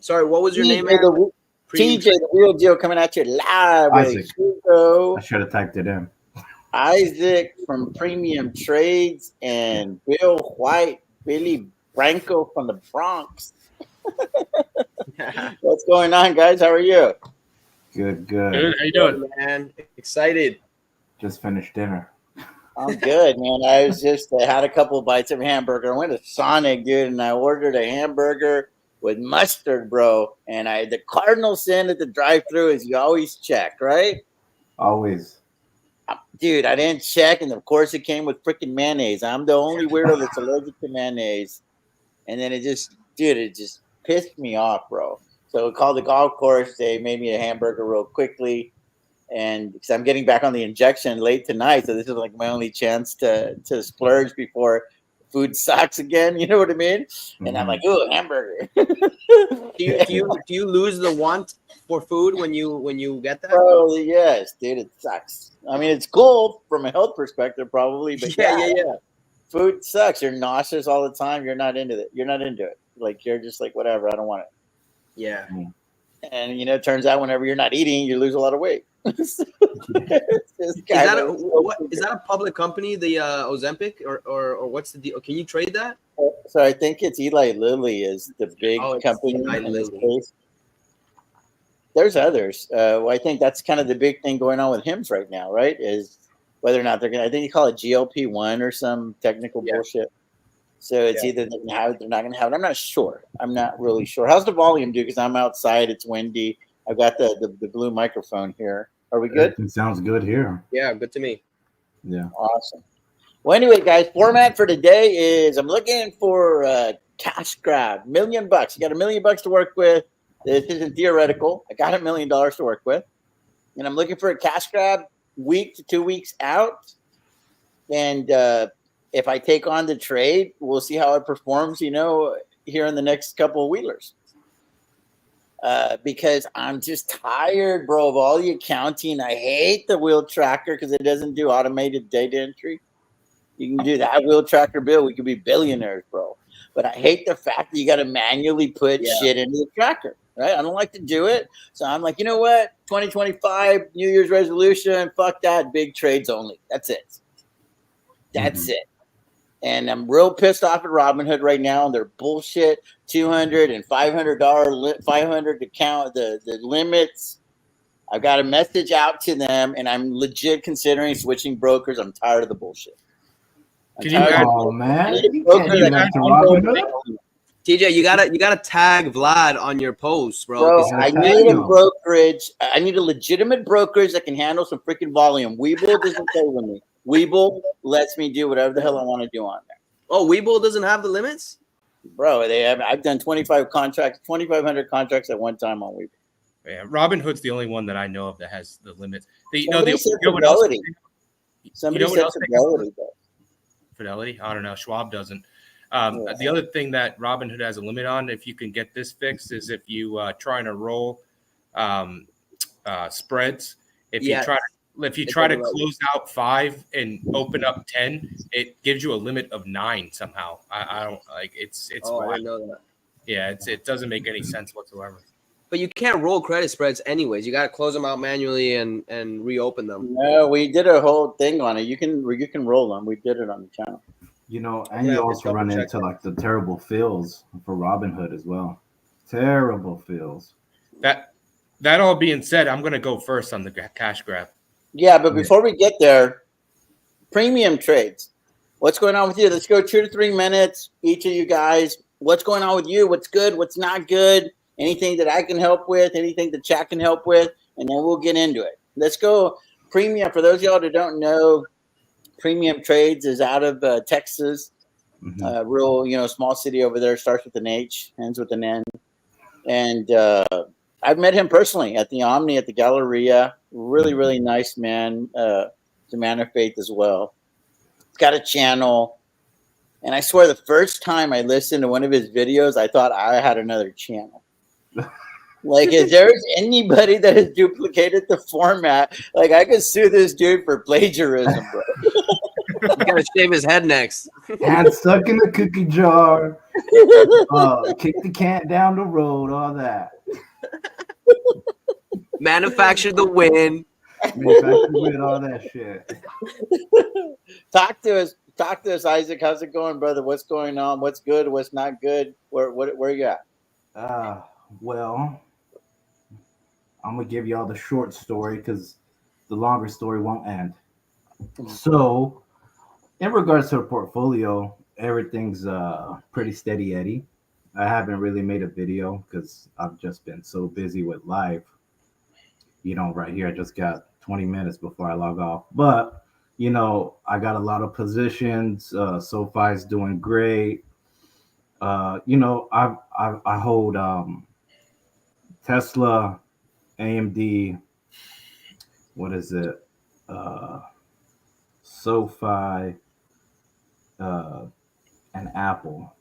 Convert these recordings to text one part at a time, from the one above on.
Sorry, what was your name? TJ, the real deal, coming at you live with HUGO. I should have typed it in. Isaac from Premium Trades and Bill White, Billy Branco from the Bronx. What's going on, guys? How are you? Good. Good. How you doing, man? Excited. Just finished dinner. I'm good, man. I had a couple of bites of hamburger. I went to Sonic, dude, and I ordered a hamburger with mustard, bro. And the cardinal sin at the drive-thru is you always check, right? Always. Dude, I didn't check, and of course it came with freaking mayonnaise. I'm the only weirdo that's allergic to mayonnaise. And then it just pissed me off, bro. So we called the golf course. They made me a hamburger real quickly. And because I'm getting back on the injection late tonight, so this is like my only chance to splurge before food sucks again. You know what I mean? And I'm like, ooh, hamburger. do you lose the want for food when you get that? Probably yes, dude. It sucks. I mean, it's cool from a health perspective, probably, but yeah. Food sucks. You're nauseous all the time. You're not into it. Like you're just like whatever. I don't want it. Yeah. And it turns out whenever you're not eating, you lose a lot of weight. Is that a public company, the Ozempic, or what's the deal? Can you trade that? So I think it's Eli Lilly is the big company in this case. There's others. I think that's kind of the big thing going on with HIMS right now, right? Is whether or not they're I think you call it GLP-1 or some technical bullshit. So it's either they're going to have it, they're not going to have it. I'm not sure. I'm not really sure. How's the volume, dude? Because I'm outside. It's windy. I've got the blue microphone here. Are we good? It sounds good here. Yeah, good to me. Yeah. Awesome. Well, anyway, guys, format for today is I'm looking for a cash grab. $1 million. You got $1 million to work with. This isn't theoretical. I got $1 million to work with. And I'm looking for a cash grab week to 2 weeks out. And if I take on the trade, we'll see how it performs, here in the next couple of wheelers. Because I'm just tired, bro, of all the accounting. I hate the wheel tracker because it doesn't do automated data entry. You can do that wheel tracker, Bill. We could be billionaires, bro. But I hate the fact that you got to manually put shit into the tracker, right? I don't like to do it. So I'm like, you know what? 2025, New Year's resolution. Fuck that. Big trades only. That's it. That's it. And I'm real pissed off at Robinhood right now and their bullshit $200 and $500 500 to count the limits. I've got a message out to them, and I'm legit considering switching brokers. I'm tired of the bullshit. Man. TJ, you gotta tag Vlad on your post, bro. I need a brokerage. I need a legitimate brokerage that can handle some freaking volume. Webull doesn't play with me. Webull lets me do whatever the hell I want to do on there. Oh, Webull doesn't have the limits? Bro, I've done 2,500 contracts at one time on Webull. Yeah, Robinhood's the only one that I know of that has the limits. Somebody said Fidelity. Fidelity? I don't know. Schwab doesn't. The other thing that Robinhood has a limit on, if you can get this fixed, is if you try to roll spreads. If you try to close out 5 and open up 10, it gives you a limit of 9 somehow. I don't like it's. Oh, I didn't know that. Yeah, it doesn't make any sense whatsoever. But you can't roll credit spreads anyways. You got to close them out manually and reopen them. No, we did a whole thing on it. You can roll them. We did it on the channel. And you also run into like the terrible fills for Robinhood as well. Terrible fills. That all being said, I'm going to go first on the cash grab. Yeah, but before we get there, premium trades. What's going on with you? Let's go 2 to 3 minutes, each of you guys. What's going on with you? What's good? What's not good? Anything that I can help with? Anything that chat can help with? And then we'll get into it. Let's go premium. For those of y'all that don't know, Premium Trades is out of Texas. Real, small city over there. Starts with an H, ends with an N. And I've met him personally at the Omni, at the Galleria. Really, really nice man. The man of faith as well. He's got a channel. And I swear the first time I listened to one of his videos, I thought I had another channel. Like, if there's anybody that has duplicated the format, like, I could sue this dude for plagiarism, bro. You gotta shave his head next. Hand stuck in the cookie jar. Kick the can down the road. All that. Manufacture the win. Manufactured with all that shit. Talk to us, Isaac. How's it going, brother? What's going on? What's good? What's not good? Where you at? Well, I'm gonna give y'all the short story because the longer story won't end. So, in regards to the portfolio, everything's pretty steady Eddie. I haven't really made a video because I've just been so busy with life. Right here, I just got 20 minutes before I log off. But, I got a lot of positions. SoFi's doing great. I hold Tesla, AMD, what is it? SoFi, and Apple.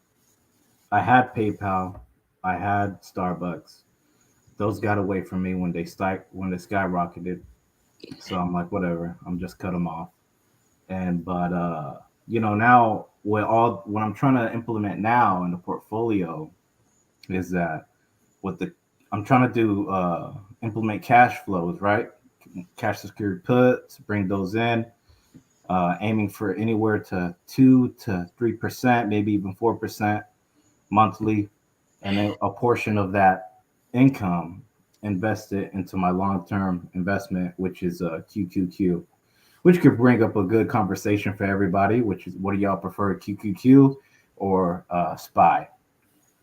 I had PayPal. I had Starbucks. Those got away from me when they skyrocketed. So I'm like, whatever. I'm just cut them off. But now what I'm trying to implement now in the portfolio is that I'm trying to do implement cash flows, right? Cash secured puts, bring those in, aiming for anywhere to 2 to 3%, maybe even 4% monthly, and then a portion of that income invested into my long-term investment, which is QQQ, which could bring up a good conversation for everybody. Which is, what do y'all prefer, QQQ or SPY?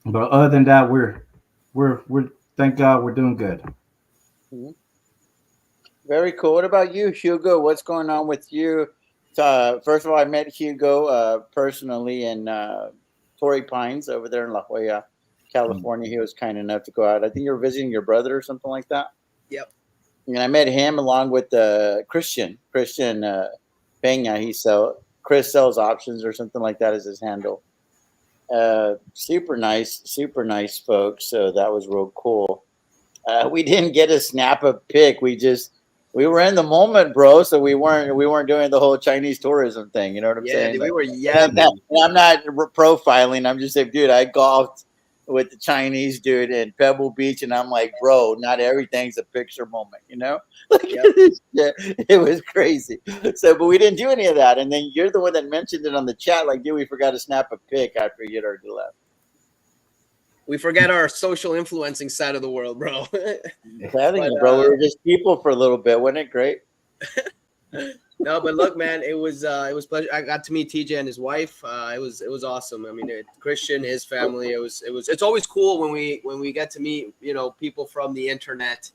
But other than that, we're thank God we're doing good. Very cool. What about you, Hugo? What's going on with you? First of all, I met Hugo personally in Torrey Pines over there in La Jolla, California. He was kind enough to go out. I think you were visiting your brother or something like that. Yep. And I met him along with Christian Peña. Chris sells options or something like that is his handle. Super nice folks. So that was real cool. We didn't get to snap a pic. We were in the moment, bro. So we weren't doing the whole Chinese tourism thing. You know what I'm saying? Yeah, we were I'm not profiling. I'm just saying, dude, I golfed with the Chinese dude in Pebble Beach, and I'm like, bro, not everything's a picture moment, Like, yeah, it was crazy. So, but we didn't do any of that. And then you're the one that mentioned it on the chat, like, dude, we forgot to snap a pic after you'd already left. We forget our social influencing side of the world, bro. Bro, we were just people for a little bit. Wasn't it great? No, but look, man, it was pleasure. I got to meet TJ and his wife. It was awesome. I mean, Christian, his family. It's always cool when we get to meet people from the internet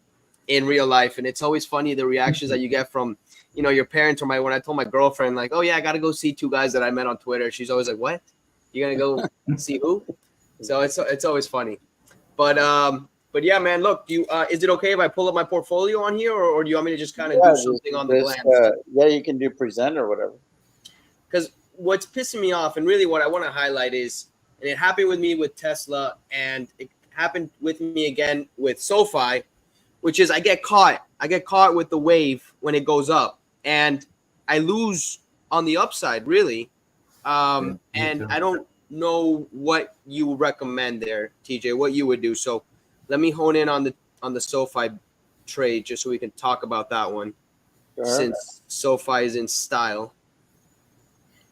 in real life, and it's always funny the reactions that you get from your parents or when I told my girlfriend, like, oh yeah, I got to go see 2 guys that I met on Twitter. She's always like, what? You gonna go see who? So it's always funny, but yeah, man. Look, is it okay if I pull up my portfolio on here, or do you want me to just kind of do something on the glance? Yeah, you can do present or whatever. Because what's pissing me off, and really what I want to highlight is, and it happened with me with Tesla, and it happened with me again with SoFi, which is I get caught with the wave when it goes up, and I lose on the upside, really. And I don't know what you recommend there, TJ, what you would do. So let me hone in on the SoFi trade just so we can talk about that one. Sure. Since SoFi is in style.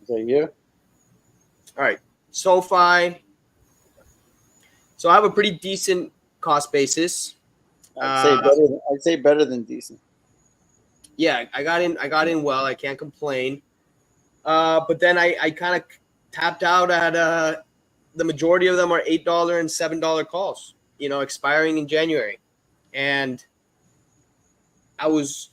Is that you? All right. SoFi. So I have a pretty decent cost basis. I'd say better than decent. Yeah, I got in well. I can't complain. But then I kind of tapped out at the majority of them are $8 and $7 calls, expiring in January. And I was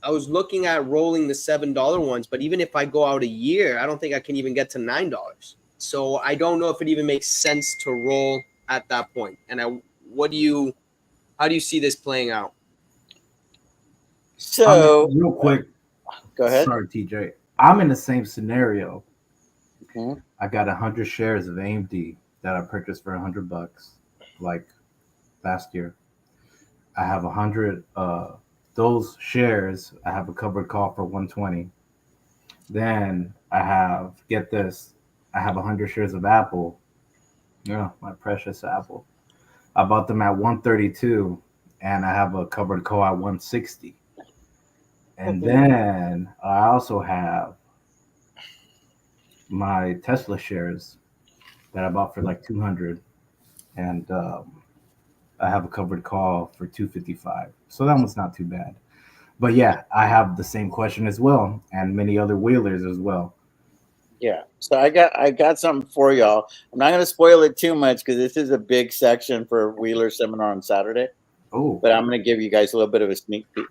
looking at rolling the $7 ones, but even if I go out a year, I don't think I can even get to $9. So I don't know if it even makes sense to roll at that point. And how do you see this playing out? So real quick, go ahead. Sorry, TJ. I'm in the same scenario. Mm-hmm. I got 100 shares of AMD that I purchased for $100, like last year. I have 100 those shares. I have a covered call for 120. Then I have, get this, I have 100 shares of Apple. Yeah, my precious Apple. I bought them at 132, and I have a covered call at 160. And then I also have my Tesla shares that I bought for like 200, and I have a covered call for 255. So that one's not too bad. But yeah, I have the same question as well, and many other wheelers as well. Yeah. So I got something for y'all. I'm not going to spoil it too much because this is a big section for Wheeler seminar on Saturday. Oh, But I'm going to give you guys a little bit of a sneak peek.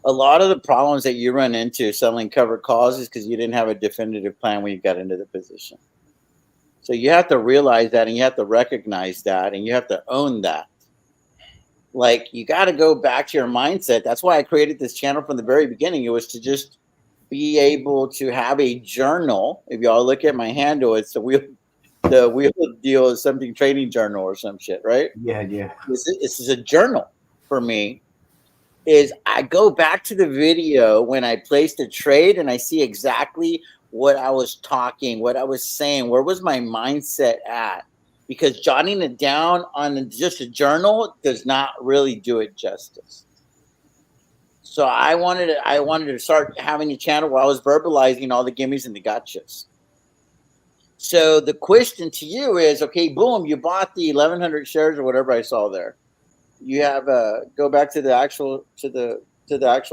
A lot of the problems that you run into selling covered calls is because you didn't have a definitive plan when you got into the position. So you have to realize that, and you have to recognize that, and you have to own that. Like, you got to go back to your mindset. That's why I created this channel from the very beginning. It was to just be able to have a journal. If y'all look at my handle, it's the wheel deal is something trading journal or some shit, right? yeah. This is a journal for me. Is I go back to the video when I placed a trade and I see exactly what I was talking, what I was saying, where was my mindset at? Because jotting it down on just a journal does not really do it justice. So I wanted to start having a channel where I was verbalizing all the gimmies and the gotchas. So the question to you is, okay, boom, you bought the 1,100 shares or whatever I saw there. You have go back to the actual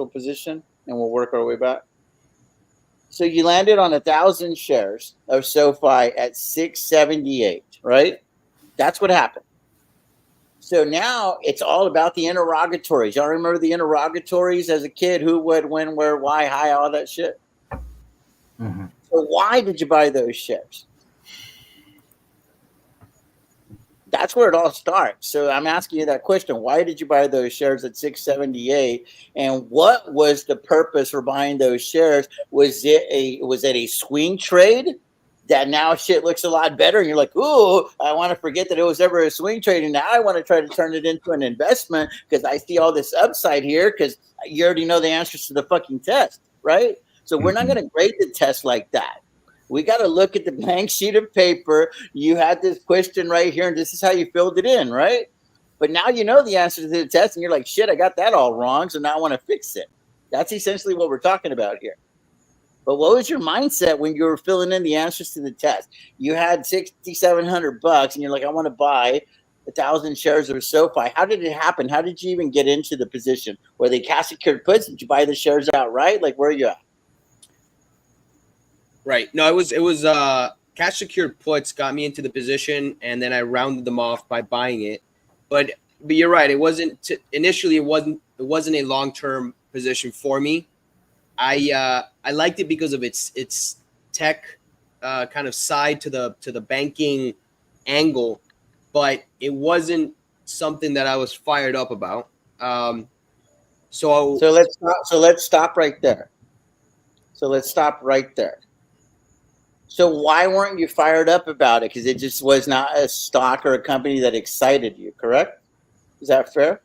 position, and we'll work our way back. So you landed on 1,000 shares of SoFi at 678, right? That's what happened. So now it's all about the interrogatories. Y'all remember the interrogatories as a kid? Who, what, when, where, why, how, all that shit. Mm-hmm. So why did you buy those shares? That's where it all starts. So I'm asking you that question. Why did you buy those shares at 678? And what was the purpose for buying those shares? Was it a swing trade that now shit looks a lot better? And you're like, ooh, I want to forget that it was ever a swing trade. And now I want to try to turn it into an investment because I see all this upside here because you already know the answers to the fucking test, right? So we're not going to grade the test like that. We got to look at the blank sheet of paper. You had this question right here, and this is how you filled it in, right? But now you know the answer to the test, and you're like, shit, I got that all wrong, so now I want to fix it. That's essentially what we're talking about here. But what was your mindset when you were filling in the answers to the test? You had $6,700, and you're like, I want to buy 1,000 shares of SoFi. How did it happen? How did you even get into the position? Were they cash secured puts? Did you buy the shares outright? Like, where are you at? Right. No, it was cash secured puts got me into the position, and then I rounded them off by buying it. But you're right. It wasn't initially. It wasn't a long term position for me. I liked it because of its tech kind of side to the banking angle, but it wasn't something that I was fired up about. So let's stop right there. So why weren't you fired up about it? Because it just was not a stock or a company that excited you, correct? Is that fair?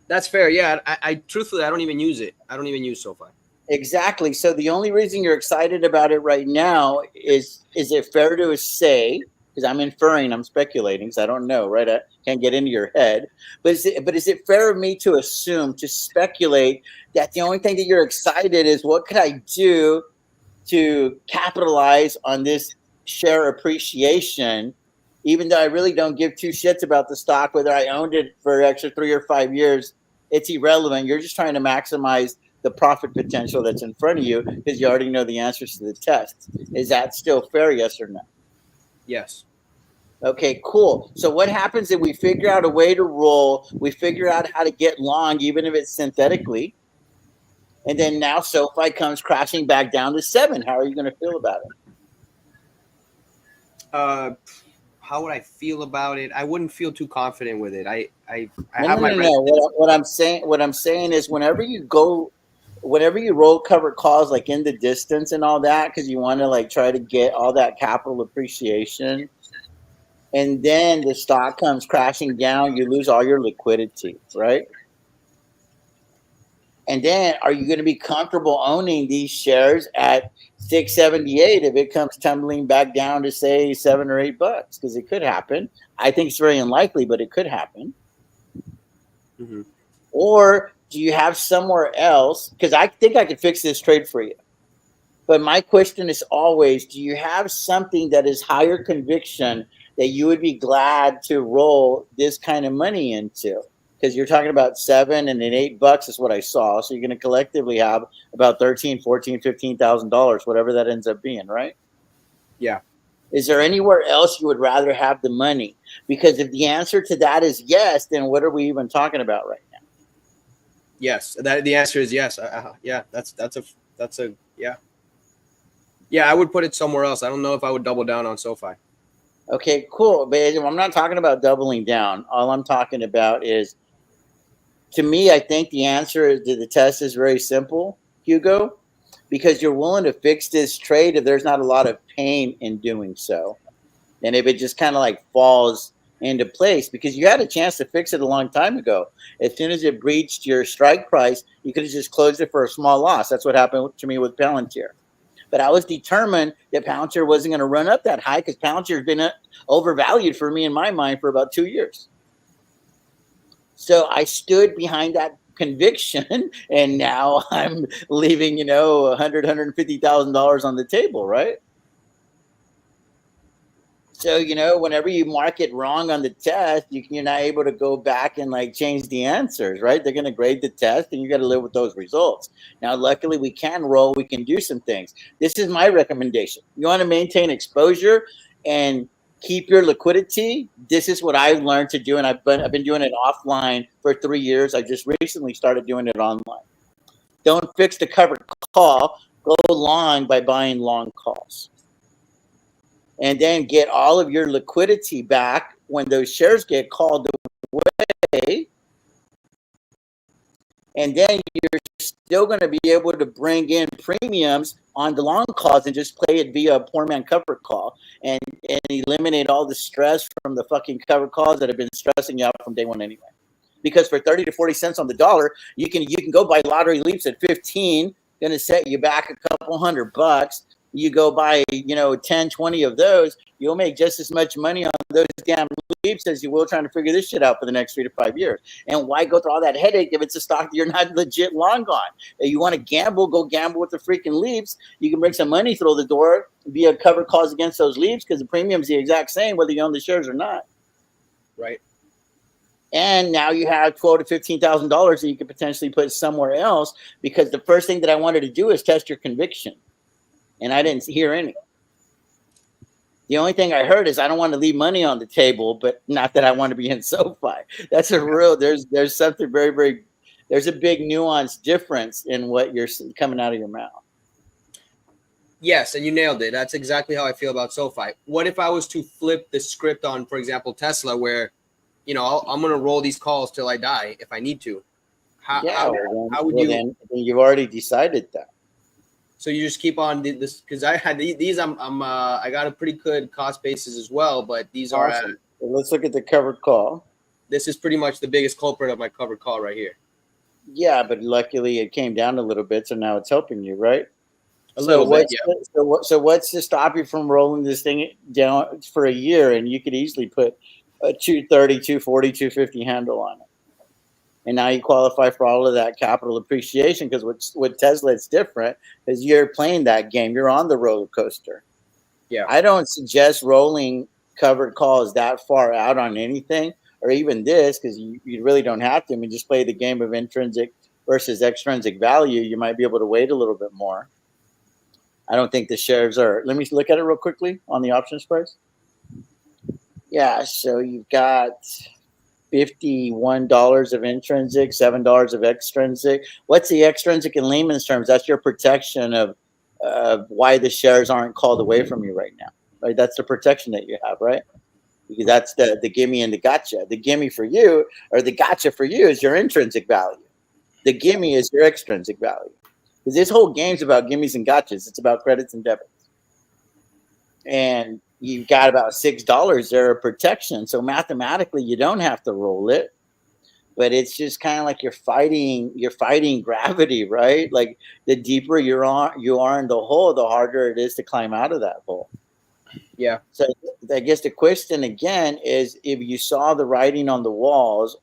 That's fair. Yeah. I truthfully, I don't even use it. I don't even use SoFi. Exactly. So the only reason you're excited about it right now is it fair to say, because I'm inferring, I'm speculating, because I don't know, right? I can't get into your head. But is it fair of me to assume, to speculate that the only thing that you're excited is what could I do to capitalize on this share appreciation, even though I really don't give two shits about the stock, whether I owned it for an extra 3 or 5 years, it's irrelevant. You're just trying to maximize the profit potential that's in front of you because you already know the answers to the test. Is that still fair, yes or no? Yes. Okay, cool. So what happens if we figure out a way to roll, we figure out how to get long, even if it's synthetically, and then now SoFi comes crashing back down to 7. How are you going to feel about it? How would I feel about it? I wouldn't feel too confident with it. I No. What I'm saying is whenever you roll covered calls like in the distance and all that, because you want to like try to get all that capital appreciation, and then the stock comes crashing down, you lose all your liquidity, right? And then are you going to be comfortable owning these shares at 678 if it comes tumbling back down to say $7 or $8? Because it could happen. I think it's very unlikely, but it could happen. Mm-hmm. Or do you have somewhere else? Because I think I could fix this trade for you. But my question is always, do you have something that is higher conviction that you would be glad to roll this kind of money into? Because you're talking about $7 and then $8 is what I saw. So you're going to collectively have about $13, $14, $15,000, whatever that ends up being, right? Yeah. Is there anywhere else you would rather have the money? Because if the answer to that is yes, then what are we even talking about right now? Yes, that the answer is yes. Yeah, that's a yeah. Yeah, I would put it somewhere else. I don't know if I would double down on SoFi. Okay, cool. But I'm not talking about doubling down. All I'm talking about is, to me, I think the answer to the test is very simple, Hugo, because you're willing to fix this trade if there's not a lot of pain in doing so. And if it just kind of like falls into place, because you had a chance to fix it a long time ago. As soon as it breached your strike price, you could have just closed it for a small loss. That's what happened to me with Palantir. But I was determined that Palantir wasn't going to run up that high because Palantir has been overvalued for me in my mind for about 2 years. So I stood behind that conviction, and now I'm leaving, $100,000, $150,000 on the table, right? So, whenever you mark it wrong on the test, you're not able to go back and like change the answers, right? They're going to grade the test and you got to live with those results. Now, luckily we can roll, we can do some things. This is my recommendation. You want to maintain exposure and keep your liquidity. This is what I've learned to do. And I've been doing it offline for 3 years. I just recently started doing it online. Don't fix the covered call, go long by buying long calls. And then get all of your liquidity back when those shares get called away. And then you're still going to be able to bring in premiums on the long calls and just play it via a poor man covered call and eliminate all the stress from the fucking covered calls that have been stressing you out from day one anyway. Because for 30 to 40 cents on the dollar, you can go buy lottery leaps at 15, going to set you back a couple $100. You go buy, 10, 20 of those, you'll make just as much money on those damn leaps as you will trying to figure this shit out for the next 3 to 5 years. And why go through all that headache if it's a stock that you're not legit long on? If you want to gamble, go gamble with the freaking leaps. You can bring some money through the door via covered calls against those leaps because the premium's the exact same whether you own the shares or not. Right. And now you have $12,000 to $15,000 that you could potentially put somewhere else, because the first thing that I wanted to do is test your conviction. And I didn't hear any. The only thing I heard is I don't want to leave money on the table, but not that I want to be in SoFi. That's a real, there's something very, very, there's a big nuance difference in what you're coming out of your mouth. Yes, and you nailed it. That's exactly how I feel about SoFi. What if I was to flip the script on, for example, Tesla, where, I'm going to roll these calls till I die if I need to? How would you? Then you've already decided that. So you just keep on this, because I had these. I got a pretty good cost basis as well, but these awesome. are. Let's look at the covered call. This is pretty much the biggest culprit of my covered call right here. Yeah, but luckily it came down a little bit, so now it's helping you, right? A little bit, yeah. So what's to stop you from rolling this thing down for a year, and you could easily put a 230, 240, 250 handle on it. And now you qualify for all of that capital appreciation, because with Tesla, it's different because you're playing that game. You're on the roller coaster. Yeah. I don't suggest rolling covered calls that far out on anything, or even this, because you really don't have to. I mean, just play the game of intrinsic versus extrinsic value. You might be able to wait a little bit more. I don't think the shares are. Let me look at it real quickly on the options price. Yeah, so you've got $51 of intrinsic, $7 of extrinsic. What's the extrinsic in layman's terms? That's your protection of why the shares aren't called away from you right now. Right? That's the protection that you have, right? Because that's the gimme and the gotcha. The gimme for you, or the gotcha for you, is your intrinsic value. The gimme is your extrinsic value. Because this whole game's about gimmies and gotchas. It's about credits and debits. And you've got about $6 there of protection. So mathematically, you don't have to roll it. but it's just kind of like you're fighting gravity, right? Like the deeper you are in the hole, the harder it is to climb out of that hole. Yeah. So I guess the question again is, if you saw the writing on the walls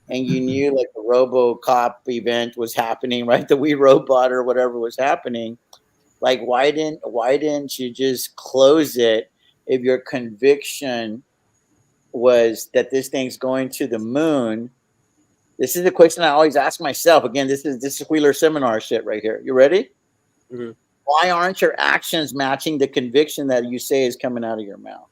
and you knew like the RoboCop event was happening, right? The We Robot or whatever was happening, like why didn't you just close it if your conviction was that this thing's going to the moon? This is the question I always ask myself. Again, this is Wheeler seminar shit right here. You ready? Mm-hmm. Why aren't your actions matching the conviction that you say is coming out of your mouth?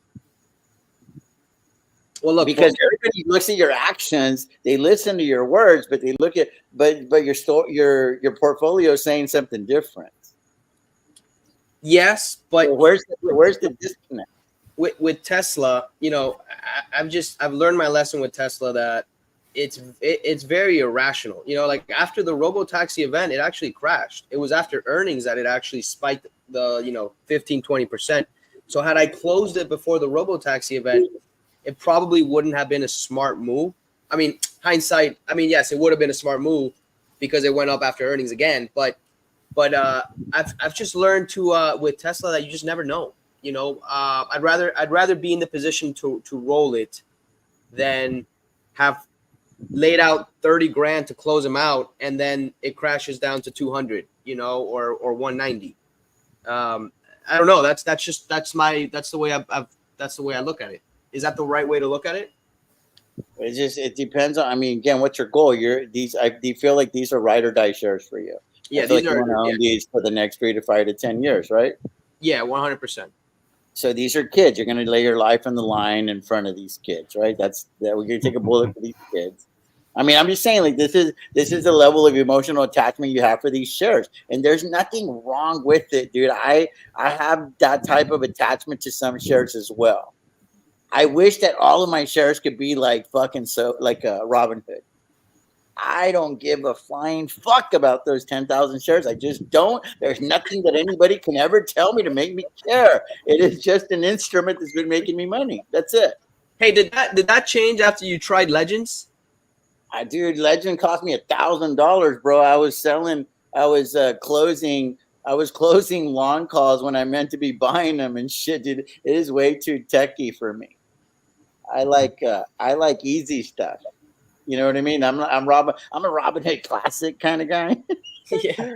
Well, look, because everybody looks at your actions, they listen to your words, but they look at but your portfolio is saying something different. Yes, but so where's the disconnect? With Tesla, you know, I've learned my lesson with Tesla that it's very irrational. You know, like after the Robotaxi event, it actually crashed. It was after earnings that it actually spiked the 15-20%. So had I closed it before the Robotaxi event, it probably wouldn't have been a smart move. I mean, hindsight, I mean, yes, it would have been a smart move because it went up after earnings again. But I've just learned to with Tesla that you just never know. You know, I'd rather be in the position to roll it than have laid out 30 grand to close them out and then it crashes down to 200, you know, or 190. I don't know. That's the way that's the way I look at it. Is that the right way to look at it? It depends on. I mean, again, what's your goal? Do you feel like these are ride or die shares for you? Yeah, these are. You want to own these for the next 3 to 5 to 10 years, right? Yeah, 100%. So these are kids. You're going to lay your life on the line in front of these kids, right? That we're going to take a bullet for these kids. I mean, I'm just saying, like this is the level of emotional attachment you have for these shares, and there's nothing wrong with it, dude. I have that type of attachment to some shares as well. I wish that all of my shares could be like fucking Robinhood. I don't give a flying fuck about those 10,000 shares. I just don't. There's nothing that anybody can ever tell me to make me care. It is just an instrument that's been making me money. That's it. Hey, did that change after you tried Legends? Dude, Legend cost me $1,000, bro. I was closing long calls when I meant to be buying them and shit, dude. It is way too techy for me. I like easy stuff. You know what I mean? I'm a Robinhood Classic kind of guy. Yeah.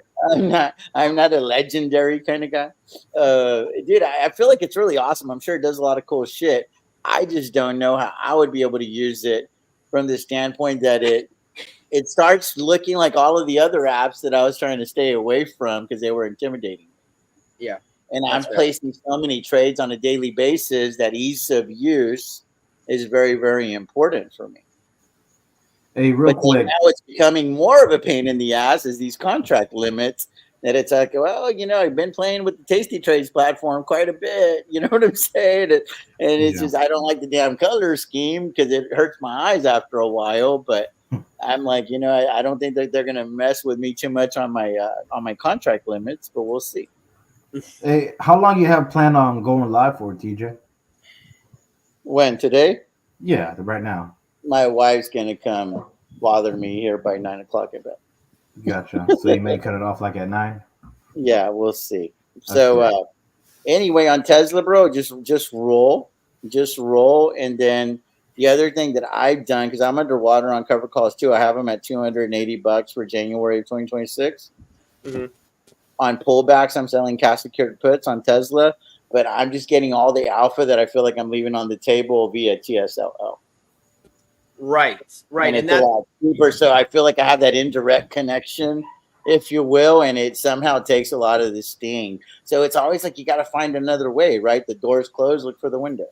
I'm not a legendary kind of guy. Dude, I feel like it's really awesome. I'm sure it does a lot of cool shit. I just don't know how I would be able to use it from the standpoint that it starts looking like all of the other apps that I was trying to stay away from because they were intimidating. Yeah. And I'm placing so many trades on a daily basis that ease of use is very, very important for me. Hey, real quick. Now it's becoming more of a pain in the ass as these contract limits that it's like, well, you know, I've been playing with the Tasty Trades platform quite a bit. You know what I'm saying? And it's just, I don't like the damn color scheme because it hurts my eyes after a while. But I'm like, you know, I don't think that they're going to mess with me too much on my contract limits, but we'll see. Hey, how long you have planned on going live for, TJ? When, today? Yeah, right now. My wife's going to come bother me here by 9 o'clock, I bet. Gotcha. So you may cut it off like at 9? Yeah, we'll see. So anyway, on Tesla, bro, just roll. And then the other thing that I've done, because I'm underwater on cover calls too, I have them at $280 for January of 2026. Mm-hmm. On pullbacks, I'm selling cash secured puts on Tesla, but I'm just getting all the alpha that I feel like I'm leaving on the table via TSLL. Right. And that's a lot cheaper. So I feel like I have that indirect connection, if you will, and it somehow takes a lot of the sting. So it's always like you got to find another way, right? The door's closed, look for the window.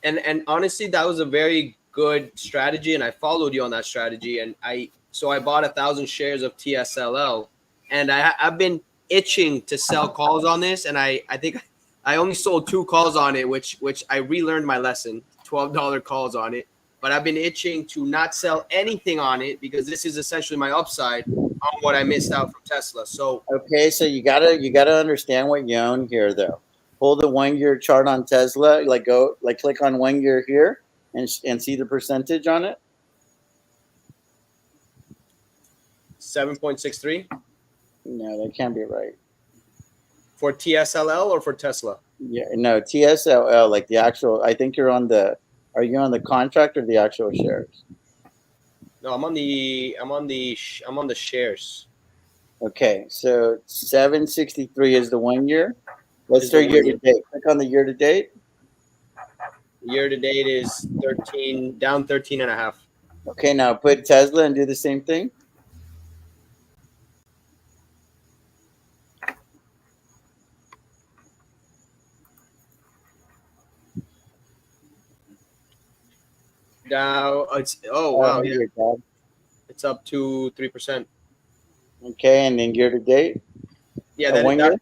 And honestly, that was a very good strategy, and I followed you on that strategy. And I bought 1,000 shares of TSLL, and I've been itching to sell calls on this, and I think I only sold 2 calls on it, which I relearned my lesson, $12 calls on it. But I've been itching to not sell anything on it because this is essentially my upside on what I missed out from Tesla. So okay, so you gotta understand what you own here, though. Pull the 1 year chart on Tesla, click on 1 year here and see the percentage on it. 7.63 No, that can't be right. for TSLL or for Tesla? Yeah, no, TSLL, like the actual. I think you're on the. Are you on the contract or the actual shares? No, I'm on the shares. Okay, so 763 is the 1 year. Let's Is the start 1 year year. to date. Click on the year to date. Year to date is 13, down 13 and a half. Okay, now put Tesla and do the same thing. Now wow, yeah, Here, Todd. it's up to 3%. Okay, and then year to date. Yeah, The 1 year.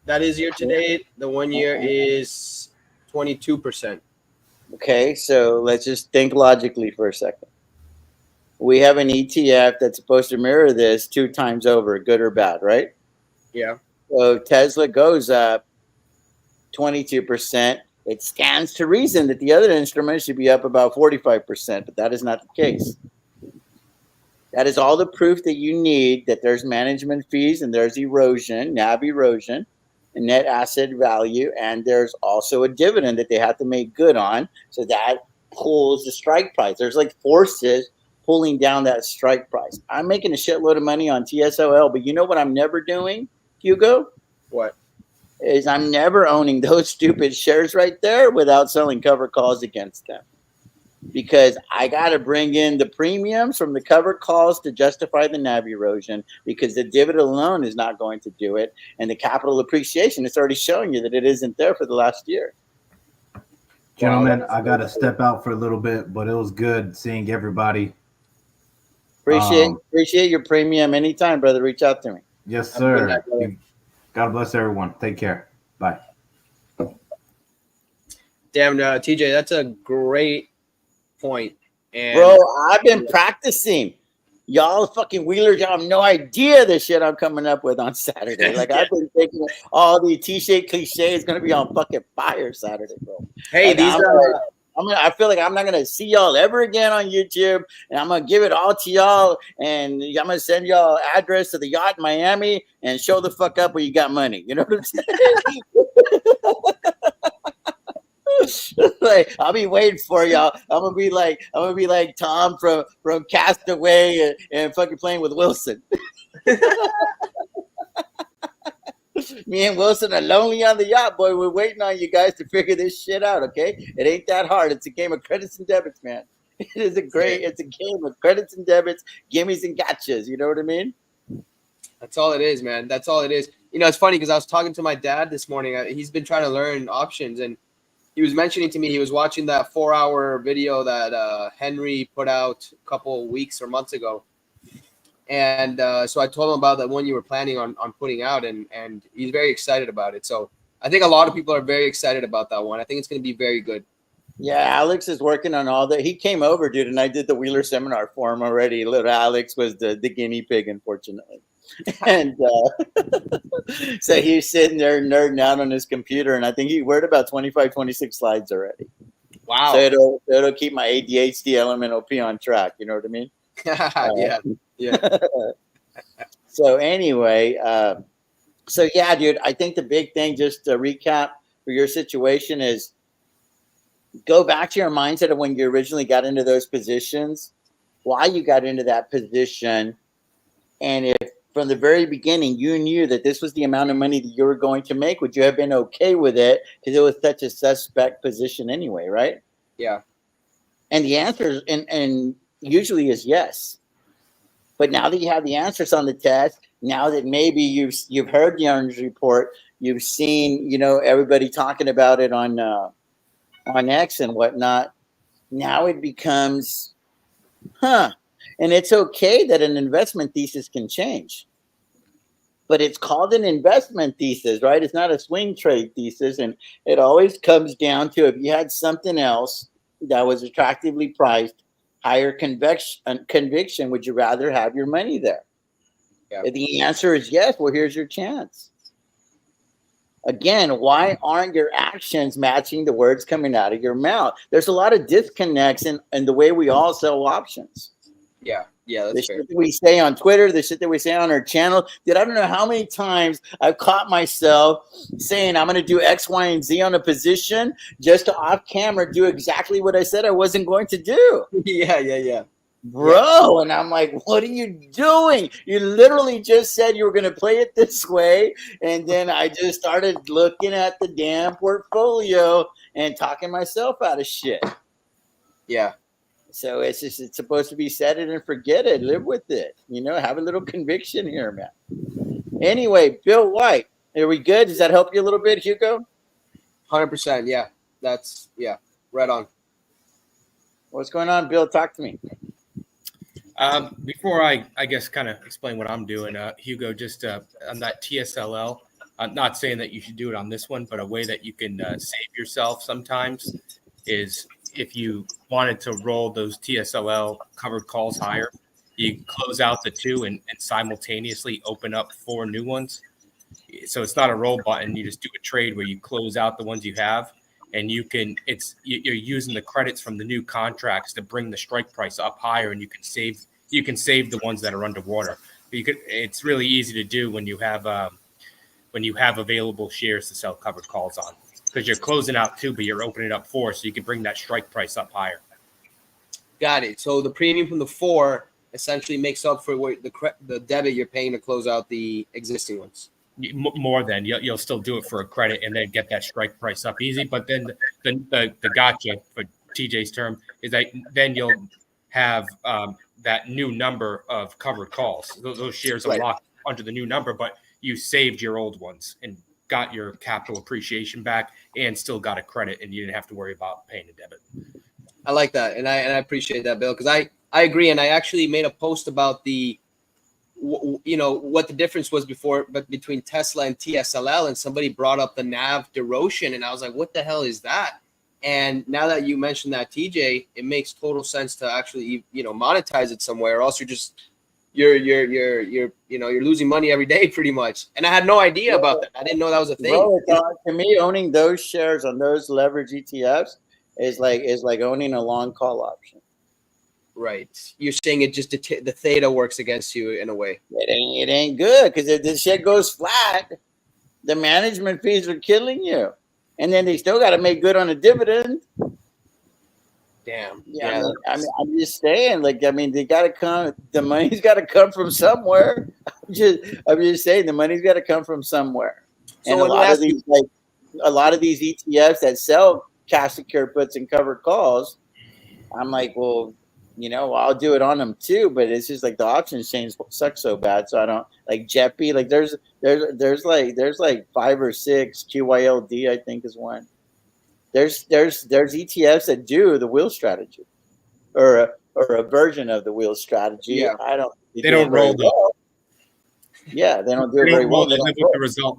that is year to date. The 1 year is 22%. Okay, so let's just think logically for a second. We have an ETF that's supposed to mirror this 2 times over, good or bad, right? Yeah. So Tesla goes up 22%. It stands to reason that the other instruments should be up about 45%, but that is not the case. That is all the proof that you need that there's management fees and there's erosion, NAV erosion, and net asset value, and there's also a dividend that they have to make good on, so that pulls the strike price. There's like forces pulling down that strike price. I'm making a shitload of money on TSOL, but you know what I'm never doing, Hugo? What? Is I'm never owning those stupid shares right there without selling cover calls against them. Because I got to bring in the premiums from the cover calls to justify the NAV erosion, because the dividend alone is not going to do it. And the capital appreciation, it's already showing you that it isn't there for the last year. Gentlemen, I got to step out for a little bit, but it was good seeing everybody. Appreciate your premium anytime, brother. Reach out to me. Yes, sir. God bless everyone. Take care. Bye. Damn, TJ, that's a great point. And bro, I've been practicing. Y'all fucking wheelers, y'all have no idea the shit I'm coming up with on Saturday. Like, I've been thinking all the T-shaped cliche is going to be on fucking fire Saturday, bro. Hey, like, these I feel like I'm not going to see y'all ever again on YouTube, and I'm going to give it all to y'all, and I'm going to send y'all address to the yacht in Miami and show the fuck up where you got money. You know what I'm saying? Like, I'll be waiting for y'all. I'm gonna be like Tom from Castaway and fucking playing with Wilson. Me and Wilson are lonely on the yacht, boy. We're waiting on you guys to figure this shit out, okay? It ain't that hard. It's a game of credits and debits, man. It's a game of credits and debits, gimmies and gotchas. You know what I mean? That's all it is, man. That's all it is. You know, it's funny because I was talking to my dad this morning. He's been trying to learn options, and he was mentioning to me he was watching that 4-hour video that Henry put out a couple weeks or months ago. And so I told him about that one you were planning on putting out, and he's very excited about it. So I think a lot of people are very excited about that one. I think it's going to be very good. Yeah, Alex is working on all that. He came over, dude, and I did the Wheeler seminar for him already. Little Alex was the guinea pig, unfortunately. And so he's sitting there nerding out on his computer, and I think we're at about 25, 26 slides already. Wow. So it'll keep my ADHD elemental on track. You know what I mean? Yeah. So anyway, so yeah, dude, I think the big thing, just to recap for your situation, is go back to your mindset of when you originally got into those positions, why you got into that position, and if from the very beginning you knew that this was the amount of money that you were going to make, would you have been okay with it? Because it was such a suspect position anyway, right? Yeah. And the answer and usually is yes. But now that you have the answers on the test, now that maybe you've heard the earnings report, you've seen, you know, everybody talking about it on X and whatnot, now it becomes, and it's okay that an investment thesis can change. But it's called an investment thesis, right? It's not a swing trade thesis. And it always comes down to, if you had something else that was attractively priced, higher conviction, would you rather have your money there? Yeah. If the answer is yes, well, here's your chance. Again, why aren't your actions matching the words coming out of your mouth? There's a lot of disconnects in the way we all sell options. Yeah, The that's shit fair. that we say on Twitter, the shit that we say on our channel. Dude, I don't know how many times I've caught myself saying I'm going to do X, Y, and Z on a position just to off camera do exactly what I said I wasn't going to do. Yeah. Bro, and I'm like, what are you doing? You literally just said you were going to play it this way. And then I just started looking at the damn portfolio and talking myself out of shit. Yeah. So it's supposed to be set it and forget it. Live with it. Have a little conviction here, man. Anyway, Bill White, are we good? Does that help you a little bit, Hugo? 100%. Yeah. That's right on. What's going on, Bill? Talk to me. Before I guess kind of explain what I'm doing, Hugo, just on that TSLL, I'm not saying that you should do it on this one, but a way that you can save yourself sometimes is if you wanted to roll those TSLL covered calls higher, you close out the 2 and simultaneously open up 4 new ones. So it's not a roll button. You just do a trade where you close out the ones you have, and you're using the credits from the new contracts to bring the strike price up higher, and you can save the ones that are underwater. It's really easy to do when you have available shares to sell covered calls on, because you're closing out 2, but you're opening up 4, so you can bring that strike price up higher. Got it. So the premium from the 4 essentially makes up for what the debit you're paying to close out the existing ones. More than you'll still do it for a credit and then get that strike price up easy. But then the gotcha, for TJ's term, is that then you'll have that new number of covered calls. Those shares are locked under the new number, but you saved your old ones and got your capital appreciation back and still got a credit, and you didn't have to worry about paying a debit. I like that, and I appreciate that, Bill, because I agree, and I actually made a post about the what the difference was before, but between Tesla and TSLL, and somebody brought up the NAV duration, and I was like, what the hell is that? And now that you mentioned that, TJ, it makes total sense to actually monetize it somewhere, or else you're losing money every day pretty much. And I had no idea about that. I didn't know that was a thing. Bro, to me, owning those shares on those leverage ETFs is like owning a long call option. Right. You're saying it just the theta works against you in a way. It ain't good, because if this shit goes flat, the management fees are killing you, and then they still got to make good on a dividend. Damn. Yeah. I'm just saying, they got to come. The money's got to come from somewhere. I'm just saying, the money's got to come from somewhere. So and a lot of these ETFs that sell cash secured puts and covered calls, I'm like, well, I'll do it on them too, but it's just like the option exchange sucks so bad. So I don't like JEPI. Like there's like 5 or 6. QYLD, I think, is one. There's ETFs that do the wheel strategy, or a version of the wheel strategy. Yeah. They don't roll though. Well. Yeah, they don't do it very well. They live with the result.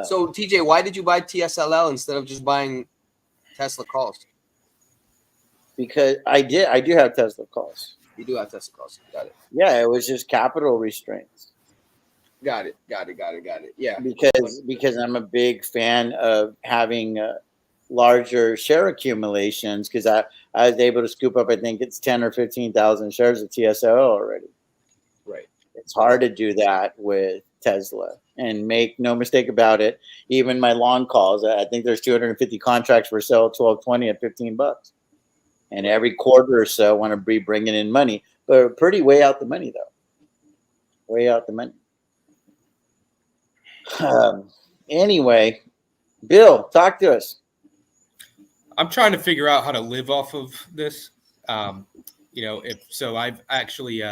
So TJ, why did you buy TSLL instead of just buying Tesla calls? Because I do have Tesla calls. You do have Tesla calls. Got it. Yeah, it was just capital restraints. Got it. Yeah. Because I'm a big fan of having larger share accumulations, because I was able to scoop up, I think it's 10 or 15,000 shares of TSO already. Right. It's hard to do that with Tesla. And make no mistake about it, even my long calls, I think there's 250 contracts for sale, 12.20 at $15. And every quarter or so, I want to be bringing in money, but pretty way out the money though. Way out the money. Anyway, Bill, talk to us. I'm trying to figure out how to live off of this. I've actually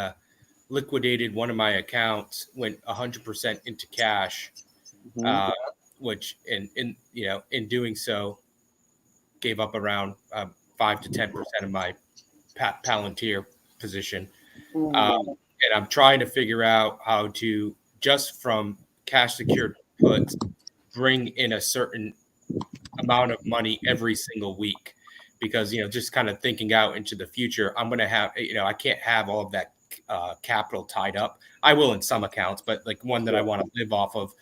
liquidated one of my accounts, went 100% into cash, which in doing so, gave up around 5 to 10% of my Palantir position. And I'm trying to figure out how to, just from cash secured puts, bring in a certain amount of money every single week, because, just kind of thinking out into the future, I'm going to have, I can't have all of that capital tied up. I will in some accounts, but like one that I want to live off of,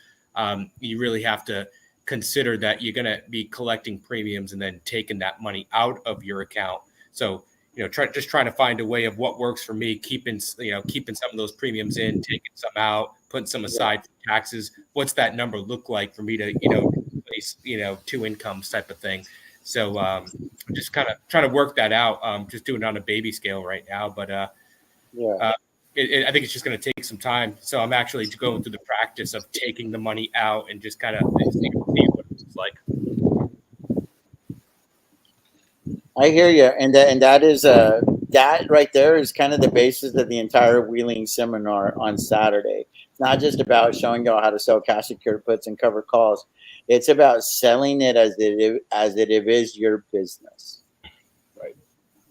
you really have to consider that you're going to be collecting premiums and then taking that money out of your account. So trying to find a way of what works for me, keeping some of those premiums in, taking some out, putting some aside for taxes. What's that number look like for me to, replace, two incomes type of thing. So just kind of trying to work that out. Just doing it on a baby scale right now, but I think it's just going to take some time. So I'm actually going through the practice of taking the money out and just kind of see what it looks like. I hear you, and that is that right there is kind of the basis of the entire wheeling seminar on Saturday. It's not just about showing y'all how to sell cash secured puts and cover calls. It's about selling it as it is your business, right?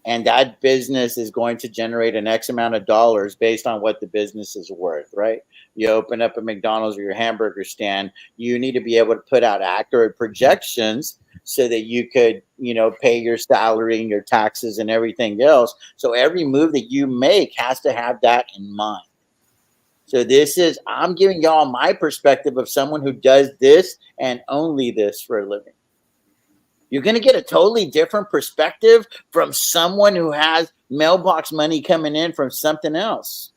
And that business is going to generate an X amount of dollars based on what the business is worth, right? You open up a McDonald's or your hamburger stand, you need to be able to put out accurate projections so that you could, pay your salary and your taxes and everything else. So every move that you make has to have that in mind. So I'm giving y'all my perspective of someone who does this and only this for a living. You're going to get a totally different perspective from someone who has mailbox money coming in from something else.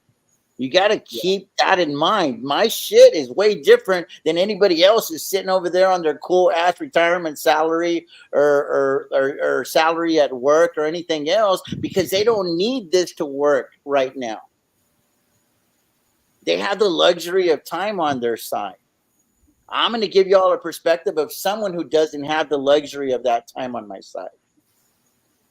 You got to keep that in mind. My shit is way different than anybody else who's sitting over there on their cool ass retirement salary or salary at work or anything else, because they don't need this to work right now. They have the luxury of time on their side. I'm going to give y'all a perspective of someone who doesn't have the luxury of that time on my side.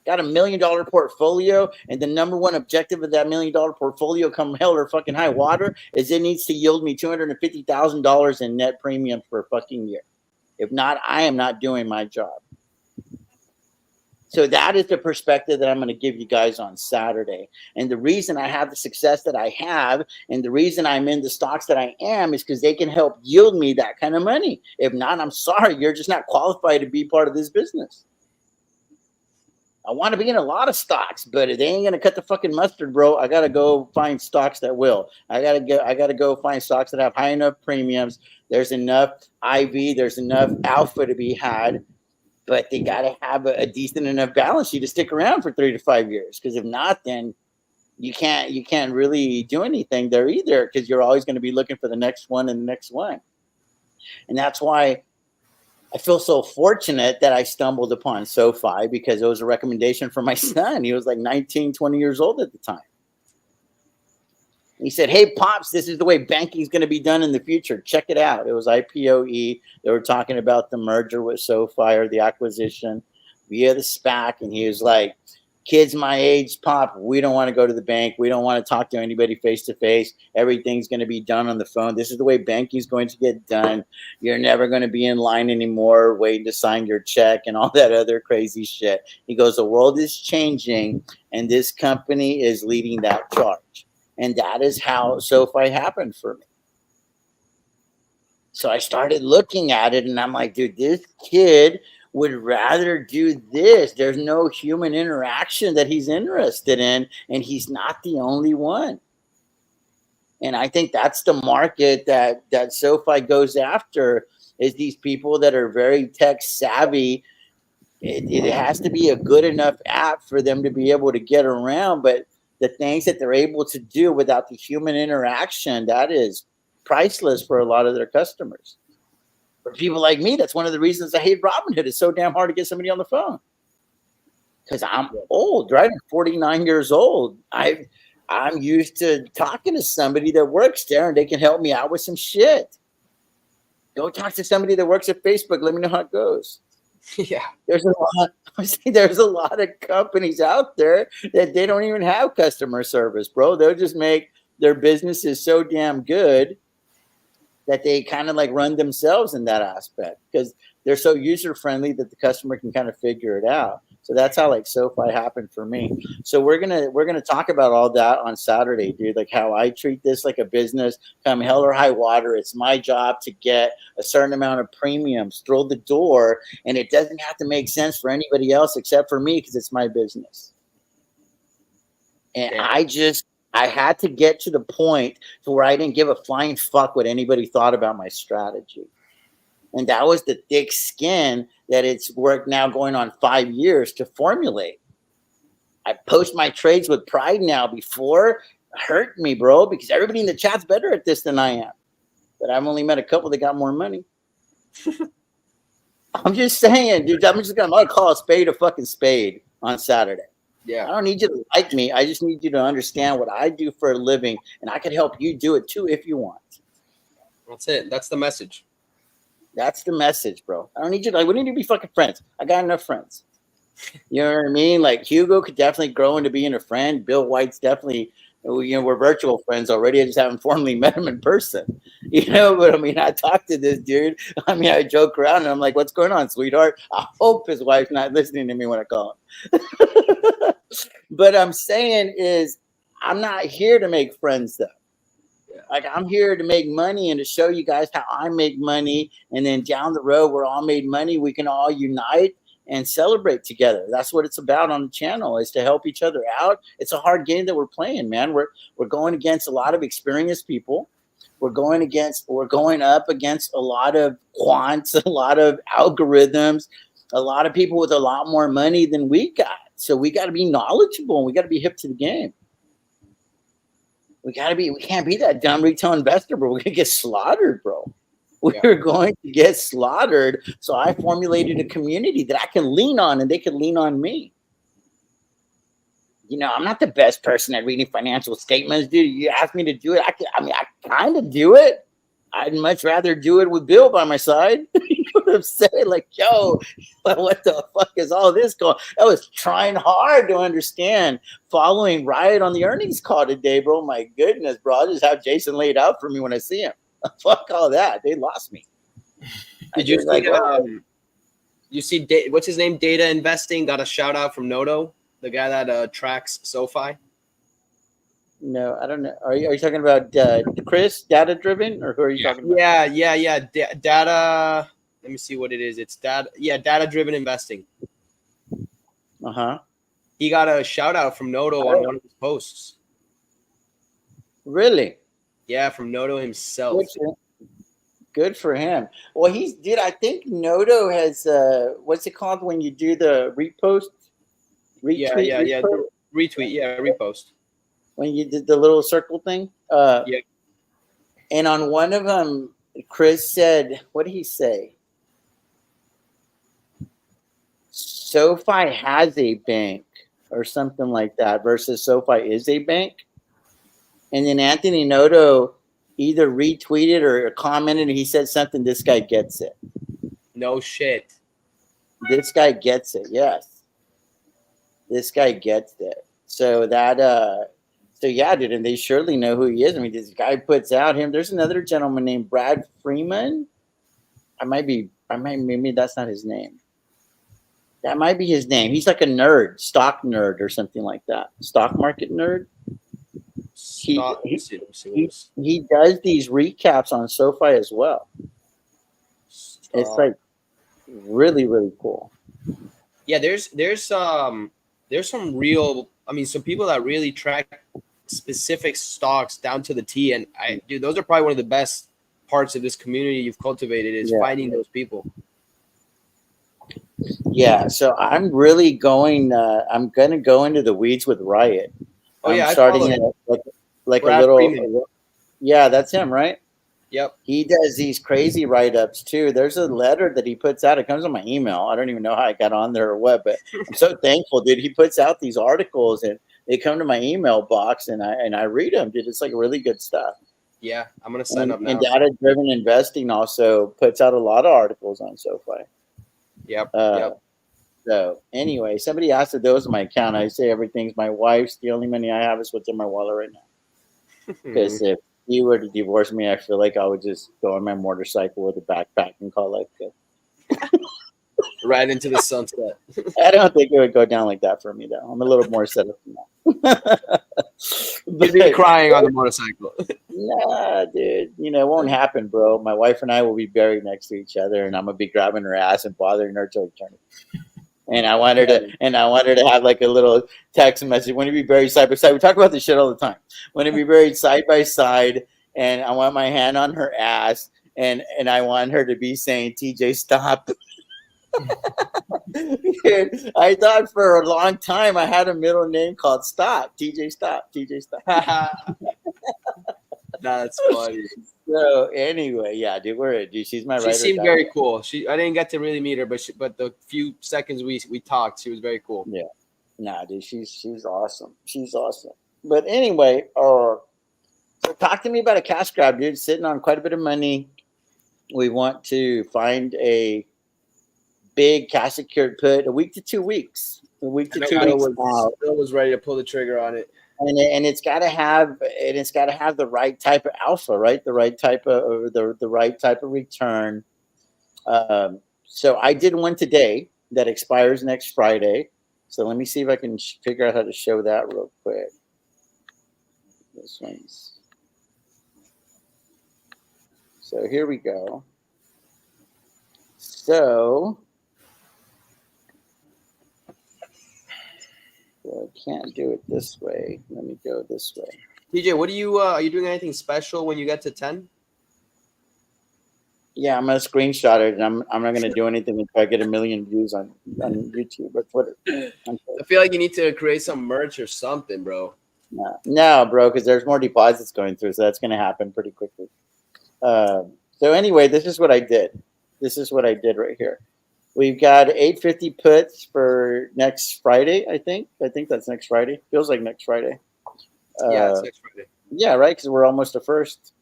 Got $1 million portfolio, and the number one objective of that $1 million portfolio, come hell or fucking high water, is it needs to yield me $250,000 in net premium for a fucking year. If not, I am not doing my job. So that is the perspective that I'm going to give you guys on Saturday. And the reason I have the success that I have, and the reason I'm in the stocks that I am, is because they can help yield me that kind of money. If not, I'm sorry, you're just not qualified to be part of this business. I want to be in a lot of stocks, but they ain't gonna cut the fucking mustard, bro. I gotta go find stocks that will. I gotta go find stocks that have high enough premiums. There's enough IV, there's enough alpha to be had, but they gotta have a decent enough balance sheet to stick around for 3 to 5 years. Because if not, then you can't really do anything there either, because you're always going to be looking for the next one and the next one. And that's why I feel so fortunate that I stumbled upon SoFi, because it was a recommendation from my son. He was like 19, 20 years old at the time. He said, "Hey, Pops, this is the way banking is going to be done in the future. Check it out." It was IPOE. They were talking about the merger with SoFi, or the acquisition via the SPAC. And he was like, "Kids my age, Pop, we don't want to go to the bank. We don't want to talk to anybody face to face. Everything's going to be done on the phone. This is the way banking is going to get done. You're never going to be in line anymore waiting to sign your check and all that other crazy shit." He goes, "The world is changing, and this company is leading that charge." And that is how SoFi happened for me. So I started looking at it, and I'm like, dude, this kid would rather do this. There's no human interaction that he's interested in, and he's not the only one. And I think that's the market that SoFi goes after, is these people that are very tech savvy. It has to be a good enough app for them to be able to get around, but the things that they're able to do without the human interaction, that is priceless for a lot of their customers. For people like me, that's one of the reasons I hate Robinhood. It's so damn hard to get somebody on the phone, because I'm old, right? I'm 49 years old. I'm used to talking to somebody that works there, and they can help me out with some shit. Go talk to somebody that works at Facebook. Let me know how it goes. Yeah, There's a lot of companies out there that they don't even have customer service, bro. They'll just make their businesses so damn good that they kind of like run themselves in that aspect, because they're so user friendly that the customer can kind of figure it out. So that's how like SoFi happened for me. So we're gonna talk about all that on Saturday, dude. Like how I treat this like a business. Come hell or high water, it's my job to get a certain amount of premiums through the door, and it doesn't have to make sense for anybody else except for me, because it's my business. And I had to get to the point to where I didn't give a flying fuck what anybody thought about my strategy. And that was the thick skin that it's worked now going on 5 years to formulate. I post my trades with pride now. Before, hurt me, bro, because everybody in the chat's better at this than I am. But I've only met a couple that got more money. I'm just saying, dude. I'm gonna call a spade a fucking spade on Saturday. Yeah. I don't need you to like me. I just need you to understand what I do for a living, and I can help you do it too if you want. That's it. That's the message. That's the message, bro. I don't need you to, like, we need to be fucking friends. I got enough friends. You know what I mean? Like, Hugo could definitely grow into being a friend. Bill White's definitely, you know, we're virtual friends already. I just haven't formally met him in person. You know, but I mean, I talked to this dude. I mean, I joke around and I'm like, what's going on, sweetheart? I hope his wife's not listening to me when I call him. But I'm saying is, I'm not here to make friends, though. Like, I'm here to make money and to show you guys how I make money. And then down the road, we're all made money. We can all unite and celebrate together. That's what it's about on the channel, is to help each other out. It's a hard game that we're playing, man. We're going against a lot of experienced people. We're going up against a lot of quants, a lot of algorithms, a lot of people with a lot more money than we got. So we got to be knowledgeable and we got to be hip to the game. We can't be that dumb retail investor, bro. We're going to get slaughtered, bro. We're going to get slaughtered. So I formulated a community that I can lean on and they can lean on me. You know, I'm not the best person at reading financial statements, dude. You asked me to do it. I kind of do it. I'd much rather do it with Bill by my side. You know what I'm saying? Like, yo, what the fuck is all this going? I was trying hard to understand, following Riot on the earnings call today, bro. My goodness, bro. I'll just have Jason laid out for me when I see him. Fuck all that. They lost me. Did you see, what's his name? Data Investing got a shout out from Noto, the guy that tracks SoFi. No, I don't know. Are you talking about Chris, Data Driven, or who are you talking about? Yeah. Data. Let me see what it is. It's data. Yeah, Data Driven Investing. He got a shout out from Noto on one of his posts. Really? Yeah, from Noto himself. Good for him. Well, I think Noto has what's it called when you do the repost? Repost. When you did the little circle thing. Yeah. And on one of them, Chris said, what did he say? SoFi has a bank or something like that versus SoFi is a bank. And then Anthony Noto either retweeted or commented, and he said something, this guy gets it. No shit. This guy gets it, yes. This guy gets it. So that so yeah, dude, and they surely know who he is. I mean, this guy puts out him. There's another gentleman named Brad Freeman. Maybe that's not his name. That might be his name. He's like a nerd, stock nerd or something like that. Stock market nerd. He does these recaps on SoFi as well. It's like really, really cool. Yeah, there's some real, some people that really track specific stocks down to the T, and those are probably one of the best parts of this community you've cultivated is finding those people. Yeah, so I'm really I'm gonna go into the weeds with Riot. I'm starting at like Brad a little Freeman. Yeah, that's him, right? Yep. He does these crazy write-ups too. There's a letter that he puts out. It comes on my email. I don't even know how I got on there or what, but I'm so thankful, dude. He puts out these articles and they come to my email box and I read them, dude. It's like really good stuff. Yeah, I'm gonna sign up now. And Data Driven Investing also puts out a lot of articles on SoFi. Yep. So anyway, somebody asked if those are my account. I say everything's my wife's. The only money I have is what's in my wallet right now. Because if he were to divorce me, I feel like I would just go on my motorcycle with a backpack and call life good. Right into the sunset. I don't think it would go down like that for me, though. I'm a little more set up than that. You'd be crying on the motorcycle. Nah, dude. You know, it won't happen, bro. My wife and I will be buried next to each other, and I'm gonna be grabbing her ass and bothering her till eternity. And I want her to have like a little text message. When to be buried side by side. We talk about this shit all the time. When to be buried side by side, and I want my hand on her ass, and I want her to be saying, "TJ, stop." Dude, I thought for a long time I had a middle name called Stop. TJ Stop. TJ Stop. That's funny. So anyway, yeah, dude, she's my She writer. seemed very cool. I didn't get to really meet her, but the few seconds we talked, she was very cool. Yeah. Nah, dude, she's awesome. She's awesome. But anyway, so talk to me about a cash grab, dude. Sitting on quite a bit of money. We want to find a big cash secured put, a week to 2 weeks. A week to 2 weeks out. Bill was ready to pull the trigger on it. And it's got to have the right type of alpha, right? The right type of the right type of return. So I did one today that expires next Friday. So let me see if I can figure out how to show that real quick. This one's. So here we go. So I can't do it this way. Let me go this way. DJ, what are you doing anything special when you get to 10? Yeah, I'm gonna screenshot it, and I'm not gonna do anything until I get 1 million views on YouTube or Twitter. I feel like you need to create some merch or something, bro. No, bro, because there's more deposits going through, so that's gonna happen pretty quickly. So anyway, this is what I did. This is what I did right here. We've got 850 puts for next Friday. I think that's next Friday. Feels like next Friday. Yeah, it's next Friday. Yeah, right. Because we're almost the first.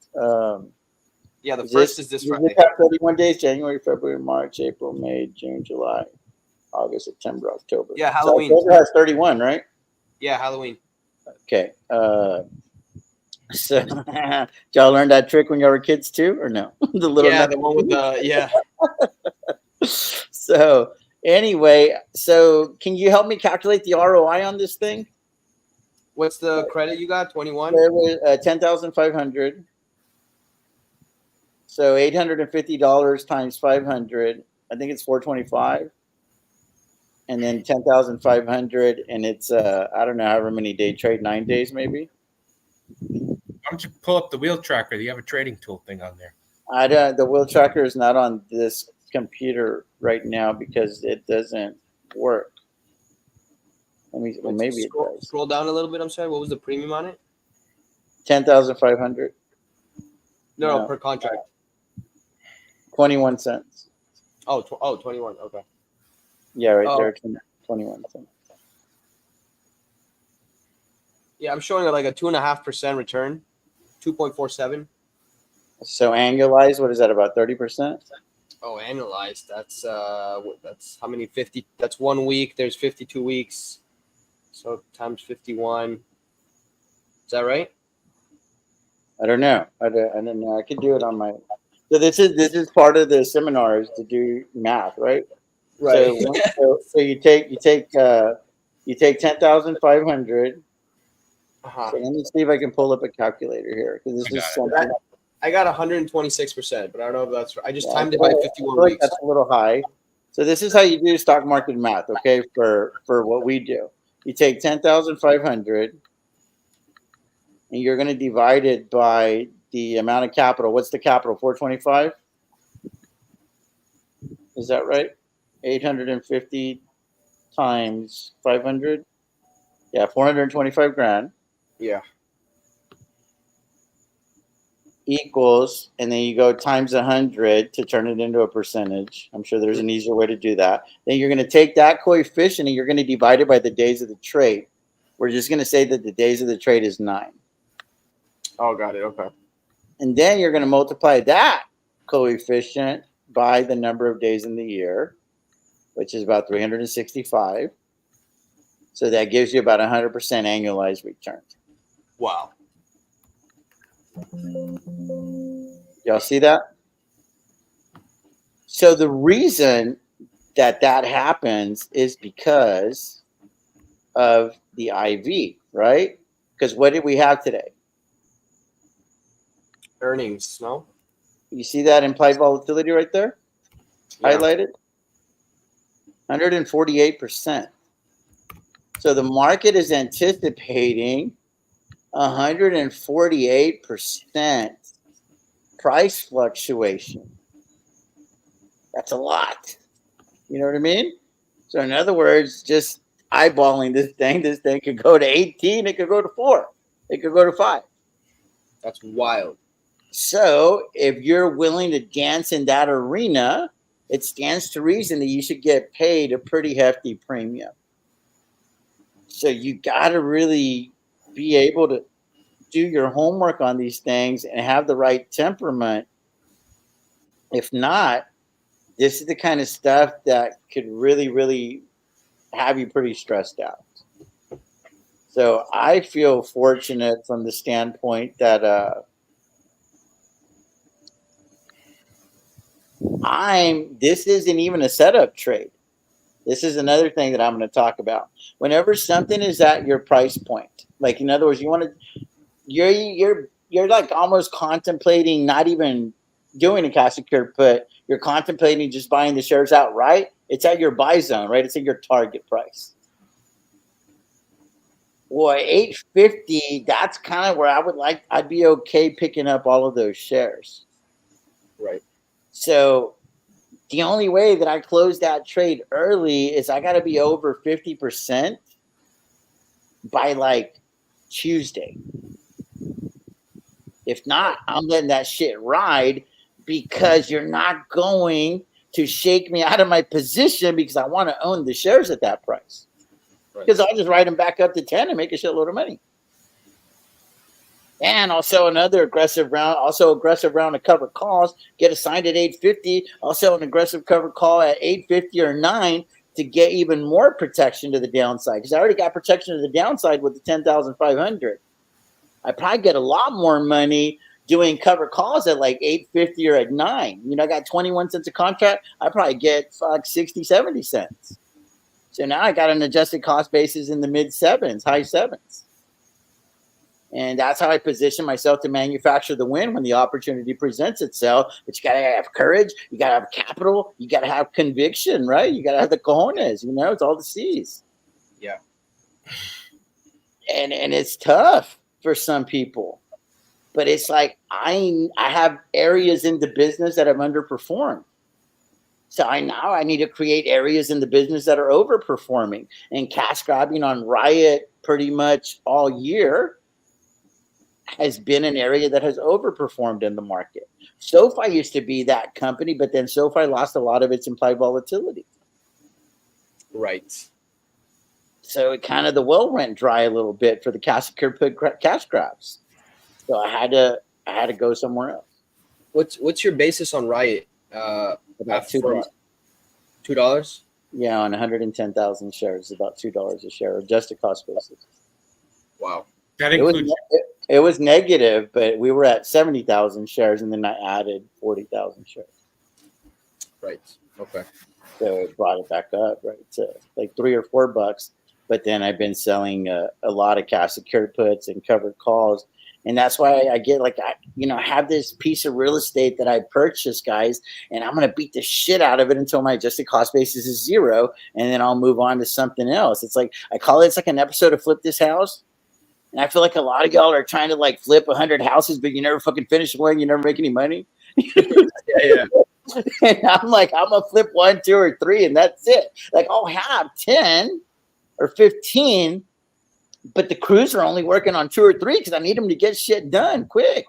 Yeah, the first is this Friday. We have 31 days: January, February, March, April, May, June, July, August, September, October. Yeah, Halloween. So October has 31, right? Yeah, Halloween. Okay. So y'all learn that trick when y'all were kids too, or no? The little the one with the So anyway, so can you help me calculate the ROI on this thing? What's the credit you got? 21? There was 10,500. So $850 times 500. I think it's 425. And then 10,500, and it's I don't know however many day trade, 9 days maybe. Why don't you pull up the wheel tracker? You have a trading tool thing on there. I don't. The wheel tracker is not on this computer right now because it doesn't work. Let me. Well, maybe it does. Scroll down a little bit. I'm sorry. What was the premium on it? 10,500. No, per contract. 21 cents. Oh, 21. Okay. Yeah, right there. 21 cents. Yeah, I'm showing like a 2.5% return, 2.47. So annualized, what is that? About 30%? Oh, annualized. That's how many? 50. That's 1 week. There's 52 weeks. So times 51. Is that right? I don't know. I don't know. I could do it on my. So this is part of the seminars to do math, right? Right. So you take 10,500. So let me see if I can pull up a calculator here because this is something. I got 126%, but I don't know if that's right. I just timed it by 51 weeks. That's a little high. So this is how you do stock market math, okay? For what we do, you take 10,500, and you're going to divide it by the amount of capital. What's the capital? 425. Is that right? 850 times 500. Yeah, 425 grand. Yeah. Equals, and then you go times 100 to turn it into a percentage. I'm sure there's an easier way to do that. Then you're going to take that coefficient and you're going to divide it by the days of the trade. We're just going to say that the days of the trade is 9. Oh, got it. Okay. And then you're going to multiply that coefficient by the number of days in the year, which is about 365. So that gives you about 100% annualized return. Wow. Y'all see that? So the reason that happens is because of the IV, right? Because what did we have today? Earnings, no? You see that implied volatility right there? Yeah. Highlighted? 148%. So the market is anticipating 148% price fluctuation. That's a lot. You know what I mean? So in other words, just eyeballing this thing could go to 18, it could go to 4, it could go to 5. That's wild. So if you're willing to dance in that arena, it stands to reason that you should get paid a pretty hefty premium. So you got to really be able to do your homework on these things and have the right temperament. If not, this is the kind of stuff that could really, really have you pretty stressed out. So I feel fortunate from the standpoint that this isn't even a setup trade. This is another thing that I'm going to talk about. Whenever something is at your price point, like in other words, you're like almost contemplating not even doing a cash secured put. You're contemplating just buying the shares outright. It's at your buy zone, right? It's at your target price. Well, 850, that's kind of where I'd be okay picking up all of those shares. Right. So the only way that I close that trade early is I got to be over 50% by like Tuesday. If not, I'm letting that shit ride because you're not going to shake me out of my position because I want to own the shares at that price. Right. Because I'll just write them back up to 10 and make a shitload of money. And also another aggressive round of covered calls, get assigned at 850. Also an aggressive covered call at 850 or 9 to get even more protection to the downside. Because I already got protection to the downside with the 10,500. I probably get a lot more money doing covered calls at like 850 or at 9. You know, I got 21 cents a contract. I probably get 60, 70 cents. So now I got an adjusted cost basis in the mid 7s, high 7s. And that's how I position myself to manufacture the win when the opportunity presents itself. But you got to have courage. You got to have capital. You got to have conviction, right? You got to have the cojones, you know, it's all the C's. Yeah. And it's tough for some people. But it's like I have areas in the business that have underperformed. So I need to create areas in the business that are overperforming. And cash grabbing on Riot pretty much all year has been an area that has overperformed in the market. SoFi used to be that company, but then SoFi lost a lot of its implied volatility. Right. So it kind of the well went dry a little bit for the cash grabs. So I had to go somewhere else. What's your basis on Riot? About $2. $2? Yeah, on 110,000 shares, about $2 a share, adjusted cost basis. Wow. That includes. It was negative, but we were at 70,000 shares, and then I added 40,000 shares. Right. Okay. So it brought it back up, right, to like $3 or $4. But then I've been selling a lot of cash secured puts and covered calls. And that's why I get like, I have this piece of real estate that I purchased, guys, and I'm going to beat the shit out of it until my adjusted cost basis is 0. And then I'll move on to something else. It's like, I call it's like an episode of Flip This House. And I feel like a lot of y'all are trying to like flip 100 houses, but you never fucking finish one. You never make any money. Yeah. And I'm like, I'm going to flip 1, 2, or 3, and that's it. Like I'll have 10 or 15, but the crews are only working on 2 or 3 because I need them to get shit done quick.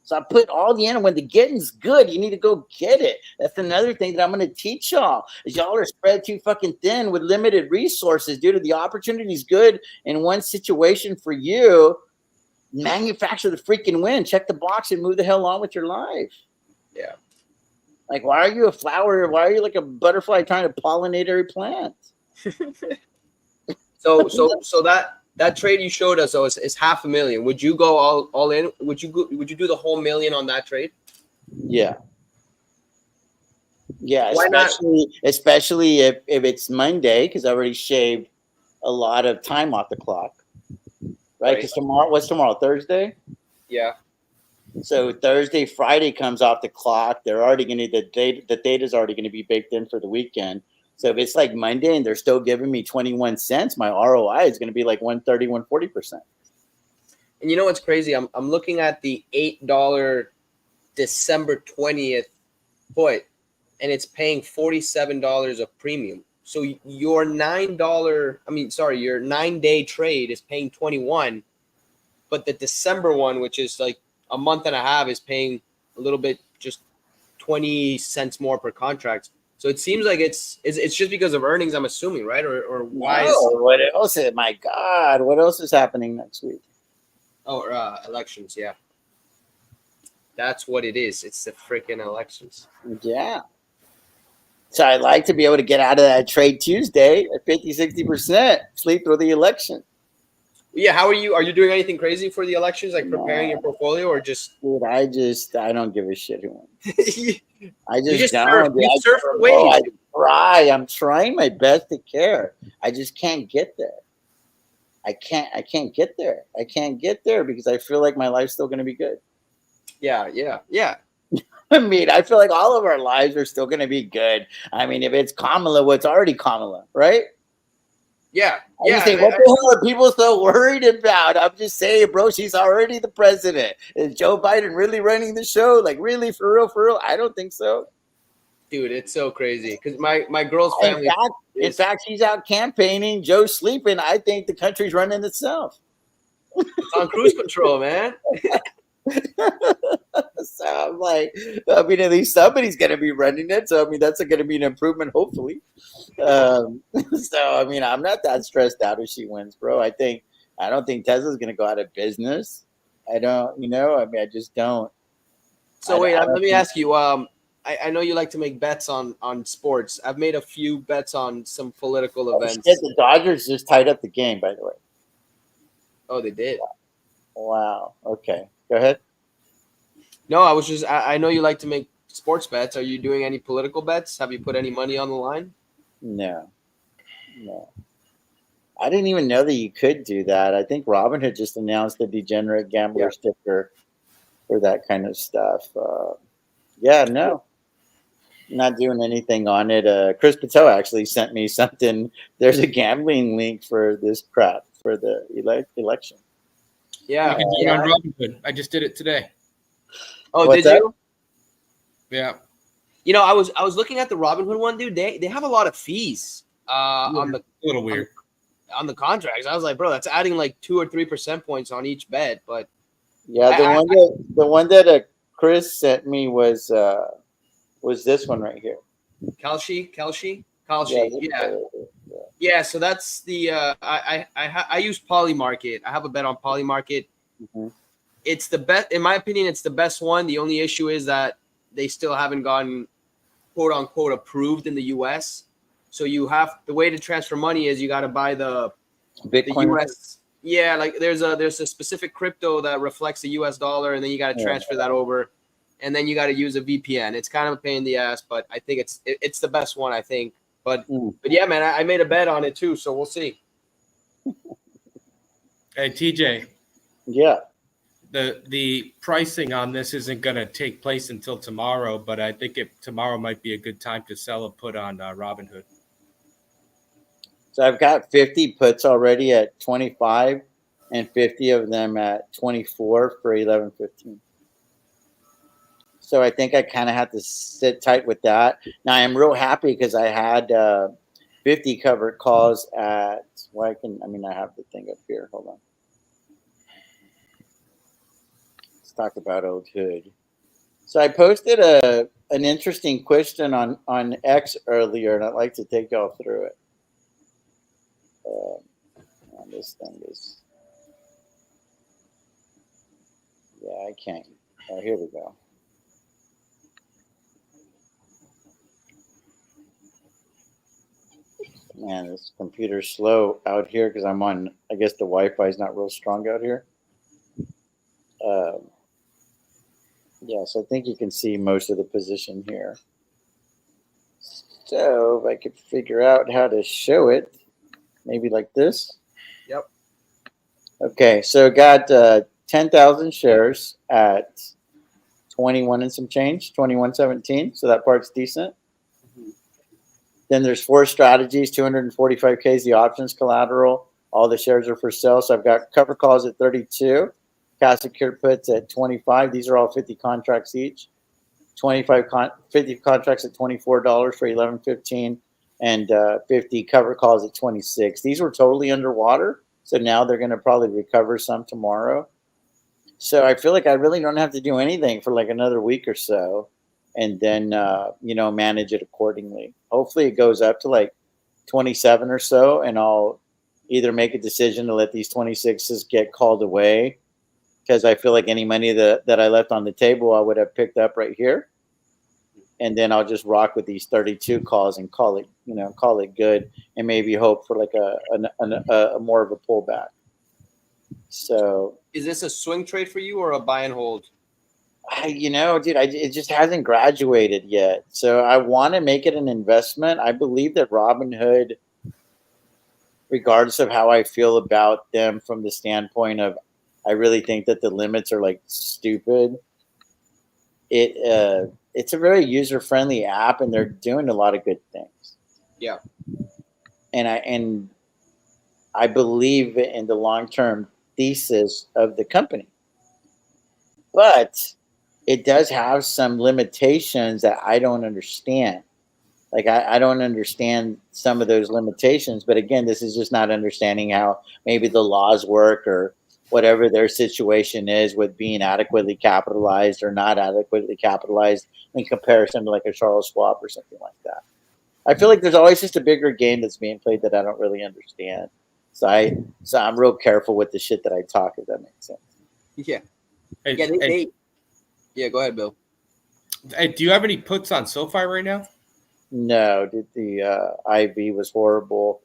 So I put all the in. When the getting's good, you need to go get it. That's another thing that I'm going to teach y'all. Is y'all are spread too fucking thin with limited resources due to the opportunity's good in one situation for you. Manufacture the freaking win. Check the box and move the hell on with your life. Yeah. Like, why are you a flower? Why are you like a butterfly trying to pollinate every plant? So that trade you showed us, is $500,000. Would you go all in? Would you do the whole million on that trade? Yeah. Yeah, Why especially if it's Monday, because I already shaved a lot of time off the clock. Right? Because what's tomorrow? Thursday? Yeah. So Thursday, Friday comes off the clock. They're already going to the data's already going to be baked in for the weekend. So if it's like Monday and they're still giving me 21 cents, my ROI is going to be like 130, 140%. And you know what's crazy? I'm looking at the $8 December 20th put. and it's paying $47 of premium. So your your 9-day trade is paying 21, but the December one, which is like a month and a half, is paying a little bit, just 20 cents more per contract. So it seems like it's just because of earnings, I'm assuming, right? Or why? What else? My God, what else is happening next week? Elections. Yeah, that's what it is. It's the freaking elections. Yeah. So I'd like to be able to get out of that trade Tuesday at 50, 60%, sleep through the election. Yeah, how are you? Are you doing anything crazy for the elections, like preparing your portfolio, or just? Dude, I don't give a shit who wins. you I just surf. don't. You surf the I waves. I'm trying my best to care. I just can't get there. I can't get there. I can't get there because I feel like my life's still going to be good. Yeah. I mean, I feel like all of our lives are still going to be good. I mean, if it's Kamala, well, it's already Kamala, right? Yeah. I just think, what the hell are people so worried about? I'm just saying, bro, she's already the president. Is Joe Biden really running the show? Like, really, for real, for real? I don't think so. Dude, it's so crazy because my girl's family. In fact, she's out campaigning. Joe's sleeping. I think the country's running itself. It's on cruise control, man. So I'm like, I mean, at least somebody's going to be running it. So, I mean, that's going to be an improvement, hopefully. So, I mean, I'm not that stressed out if she wins, bro. I don't think Tesla's going to go out of business. I mean, I just don't. So wait, let me ask you. I know you like to make bets on sports. I've made a few bets on some political events. Shit, the Dodgers just tied up the game, by the way. Oh, they did. Wow. Okay. Go ahead. No, I know you like to make sports bets. Are you doing any political bets? Have you put any money on the line? No. I didn't even know that you could do that. I think Robinhood just announced the degenerate gambler sticker for that kind of stuff. No. Not doing anything on it. Chris Patel actually sent me something. There's a gambling link for this crap for the election. Yeah. You can do it on Robinhood. I just did it today. Oh, did you? Yeah. You know, I was looking at the Robinhood one, dude. They have a lot of fees on the a little weird on the contracts. I was like, bro, that's adding like 2 or 3 percentage points on each bet. But yeah, the one that Chris sent me was this one right here. Kalshi. Yeah. So that's the I use Polymarket. I have a bet on Polymarket. Mm-hmm. It's the best, in my opinion. It's the best one. The only issue is that they still haven't gotten quote unquote approved in the U.S. So the way to transfer money is you got to buy the Bitcoin. The US. Yeah, like there's a specific crypto that reflects the US dollar, and then you got to transfer that over, and then you got to use a VPN. It's kind of a pain in the ass, but I think it's the best one, I think. But yeah, man, I made a bet on it too, so we'll see. Hey, TJ. Yeah. The pricing on this isn't going to take place until tomorrow, but I think tomorrow might be a good time to sell a put on Robinhood. So I've got 50 puts already at 25 and 50 of them at 24 for 11.15. So I think I kind of have to sit tight with that. Now I'm real happy because I had 50 covered calls at I have the thing up here. Hold on. Let's talk about old Hood. So I posted an interesting question on X earlier, and I'd like to take y'all through it. This thing is, I can't. Oh, here we go. Man, this computer's slow out here because I'm on. I guess the Wi-Fi is not real strong out here. So I think you can see most of the position here. So if I could figure out how to show it, maybe like this. Yep. Okay, so got 10,000 shares at 21 and some change, 21.17. So that part's decent. Mm-hmm. Then there's 4 strategies, 245K is the options collateral. All the shares are for sale. So I've got cover calls at 32, cash secured puts at 25. These are all 50 contracts each. 50 contracts at $24 for 11.15, and 50 cover calls at 26. These were totally underwater, so now they're going to probably recover some tomorrow. So I feel like I really don't have to do anything for like another week or so, and then manage it accordingly. Hopefully it goes up to like 27 or so, and I'll either make a decision to let these 26s get called away, because I feel like any money that I left on the table I would have picked up right here, and then I'll just rock with these 32 calls and call it good, and maybe hope for like a more of a pullback. So is this a swing trade for you or a buy and hold? It just hasn't graduated yet. So I want to make it an investment. I believe that Robinhood, regardless of how I feel about them from the standpoint of, I really think that the limits are like stupid. It's a very user-friendly app, and they're doing a lot of good things. Yeah. And I believe in the long-term thesis of the company. But it does have some limitations that I don't understand. Like I don't understand some of those limitations, but again, this is just not understanding how maybe the laws work or whatever their situation is with being adequately capitalized or not adequately capitalized in comparison to like a Charles Schwab or something like that. I feel like there's always just a bigger game that's being played that I don't really understand. So I'm real careful with the shit that I talk, if that makes sense. Yeah. Hey, Yeah, go ahead, Bill. Hey, do you have any puts on SoFi right now? No, the IV was horrible,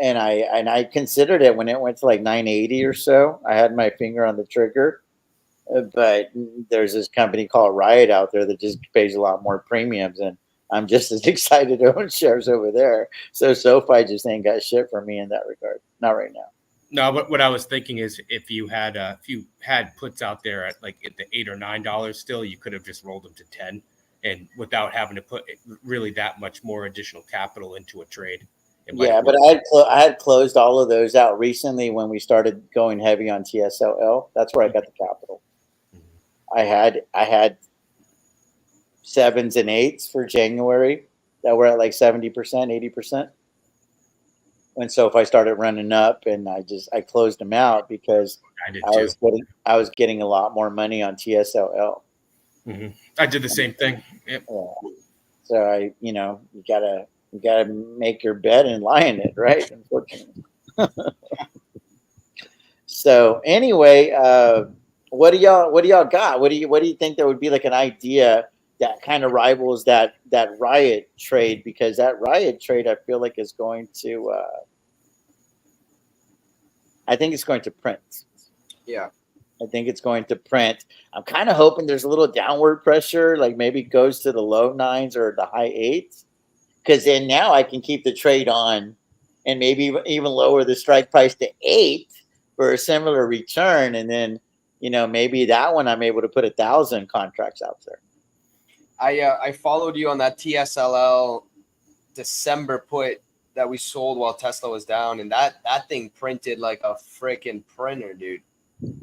and I considered it when it went to like 980 or so. I had my finger on the trigger, but there's this company called Riot out there that just pays a lot more premiums, and I'm just as excited to own shares over there. So SoFi just ain't got shit for me in that regard. Not right now. No, but what I was thinking is if you had puts out there at like at the $8 or $9 still, you could have just rolled them to 10, and without having to put really that much more additional capital into a trade. Yeah, but I had closed all of those out recently when we started going heavy on TSLL. That's where I got the capital. Mm-hmm. I had 7s and 8s for January that were at like 70%, 80%. When SoFi started running up, and I closed them out because I was getting a lot more money on TSLL. Mm-hmm. I did the same thing. Yep. Yeah. So you gotta make your bed and lie in it, right? Unfortunately. So anyway, what do y'all got? What do you think that would be like an idea that kind of rivals that Riot trade? Because that Riot trade, I feel like, is going to I think it's going to print. Yeah. I think it's going to print. I'm kind of hoping there's a little downward pressure, like maybe it goes to the low 9s or the high 8s, because then now I can keep the trade on and maybe even lower the strike price to 8 for a similar return. And then, maybe that one I'm able to put 1,000 contracts out there. I followed you on that TSLL December put that we sold while Tesla was down, and that thing printed like a freaking printer, dude.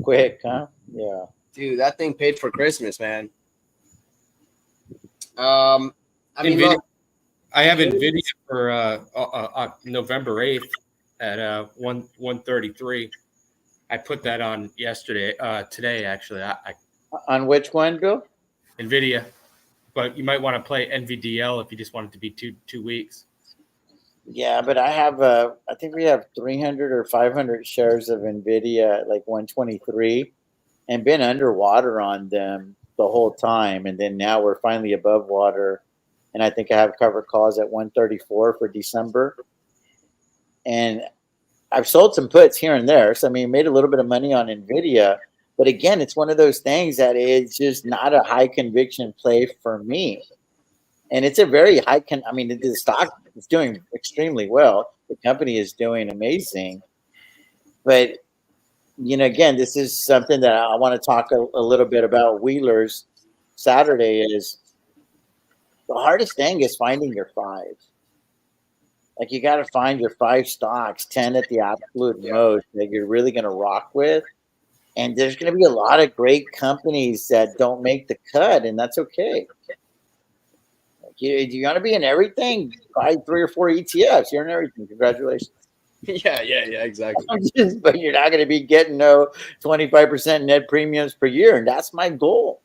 Quick, huh? Yeah. Dude, that thing paid for Christmas, man. I mean, NVIDIA, look, I have NVIDIA for November 8th at 133. I put that on today actually. I on which one, Bill? NVIDIA, but you might want to play NVDL if you just want it to be two weeks. Yeah, but I think we have 300 or 500 shares of NVIDIA at like 123 and been underwater on them the whole time. And then now we're finally above water. And I think I have covered calls at 134 for December. And I've sold some puts here and there. So, I mean, made a little bit of money on NVIDIA. But again, it's one of those things that is just not a high conviction play for me. And it's a very the stock is doing extremely well. The company is doing amazing. But, again, this is something that I want to talk a little bit about. Wheelers Saturday is the hardest thing is finding your 5s. Like, you got to find your 5 stocks, 10 at the absolute most, that you're really going to rock with. And there's going to be a lot of great companies that don't make the cut, and that's okay. you're going to be in everything. Buy 3 or 4 ETFs. You're in everything. Congratulations. Yeah, exactly. But you're not going to be getting no 25% net premiums per year. And that's my goal.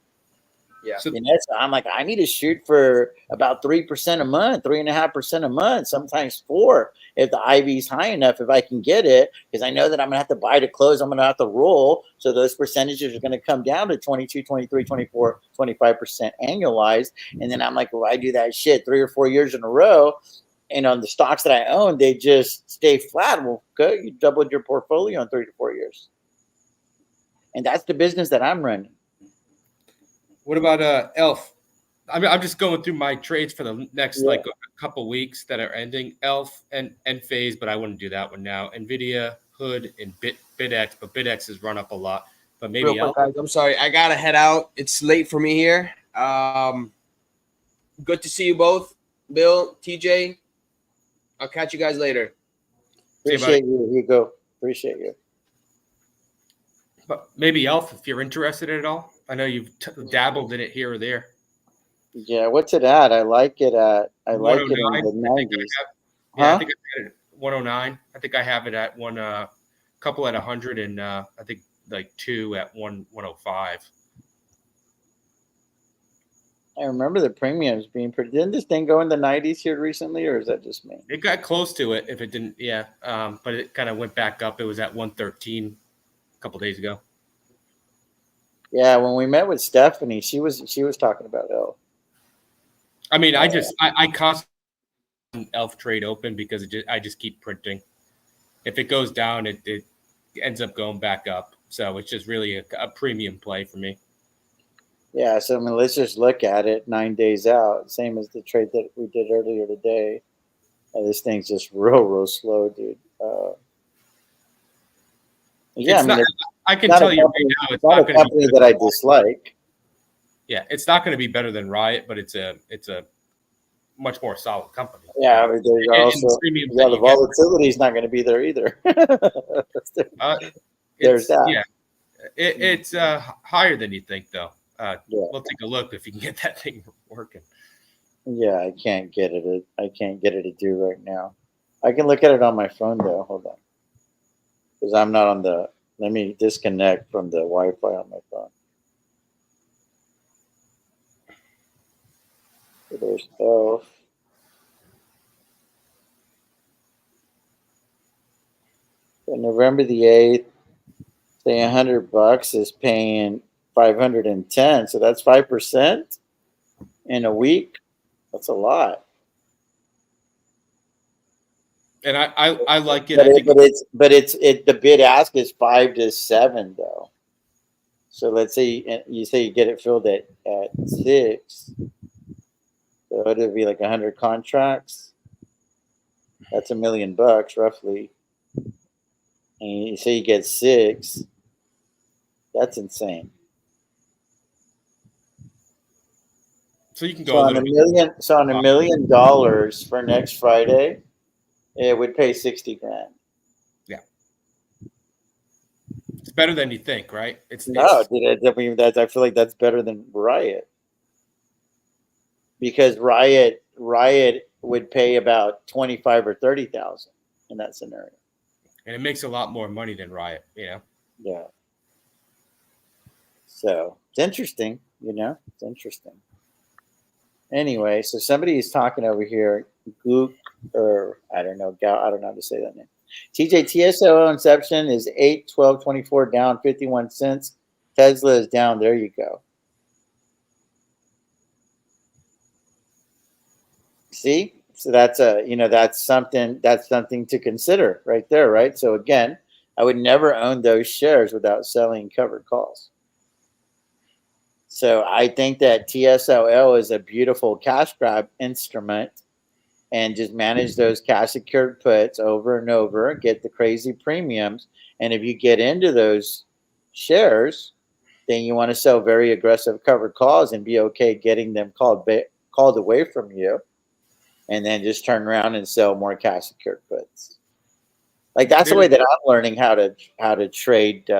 Yeah. So You know, so I'm like, I need to shoot for about 3% a month, 3.5% a month, sometimes 4 if the IV's high enough, if I can get it, because I know that I'm gonna have to buy to close, I'm gonna have to roll. So those percentages are gonna come down to 22, 23, 24, 25% annualized. And then I'm like, well, I do that shit 3 or 4 years in a row. And on the stocks that I own, they just stay flat. Well, good. You doubled your portfolio in 3 to 4 years. And that's the business that I'm running. what about Elf? I mean, I'm just going through my trades for the next like a couple weeks that are ending. Elf and Phase, but I wouldn't do that one now. Nvidia, Hood, and BitX, but BitX has run up a lot. But maybe Real Elf. quick, guys, I'm sorry, I gotta head out. It's late for me here. Good to see you both, Bill, TJ. I'll catch you guys later. Appreciate you, Hugo. Appreciate you. But maybe Elf, if you're interested in it all. I know you've dabbled in it here or there. Yeah, what's it at? I like it at. I like it in 109, the 90s. I think I have it at 109. I think I have it at one couple at 100 and I think like 2 at 105. I remember the premiums being pretty. Didn't this thing go in the 90s here recently, or is that just me? It got close to it if it didn't, yeah. But it kind of went back up. It was at 113 a couple days ago. Yeah, when we met with Stephanie, she was talking about Elf. I mean, I constantly Elf trade open because I just keep printing. If it goes down, it ends up going back up. So it's just really a premium play for me. Yeah, so I mean, let's just look at it 9 days out. Same as the trade that we did earlier today. This thing's just real slow, dude. Yeah, I mean, I can tell you right now, it's not a company that I dislike. Yeah, it's not going to be better than Riot, but it's a much more solid company. Yeah, but there's also the volatility is not going to be there either. There's that. Yeah, it's higher than you think, though. We'll take a look if you can get that thing working. Yeah, I can't get it. I can't get it to do right now. I can look at it on my phone though. Hold on, because I'm not on the. Let me disconnect from the Wi-Fi on my phone. So there's Elf. So November the 8th, say $100 is paying 510. So that's 5% in a week. That's a lot. And I like it. But it's the bid ask is 5 to 7 though. So let's say you get it filled at 6. So it'd be like 100 contracts. That's $1 million roughly. And you say you get 6. That's insane. So you can go on $1 million for next Friday, it would pay 60 grand. Yeah, it's better than you think, right? I feel like that's better than Riot, because Riot would pay about 25 or 30,000 in that scenario, and it makes a lot more money than Riot. Yeah. So it's interesting, it's interesting. Anyway, so somebody is talking over here, Gook, or I don't know how to say that name. TJ, TSO inception is 8/12/24 down 51 cents. Tesla is down. There you go. See, so that's something to consider right there, right? So again, I would never own those shares without selling covered calls. So I think that TSOL is a beautiful cash grab instrument, and just manage those cash secured puts over and over, get the crazy premiums. And if you get into those shares, then you want to sell very aggressive covered calls and be okay getting them called away from you, and then just turn around and sell more cash secured puts. Like that's the way that I'm learning how to trade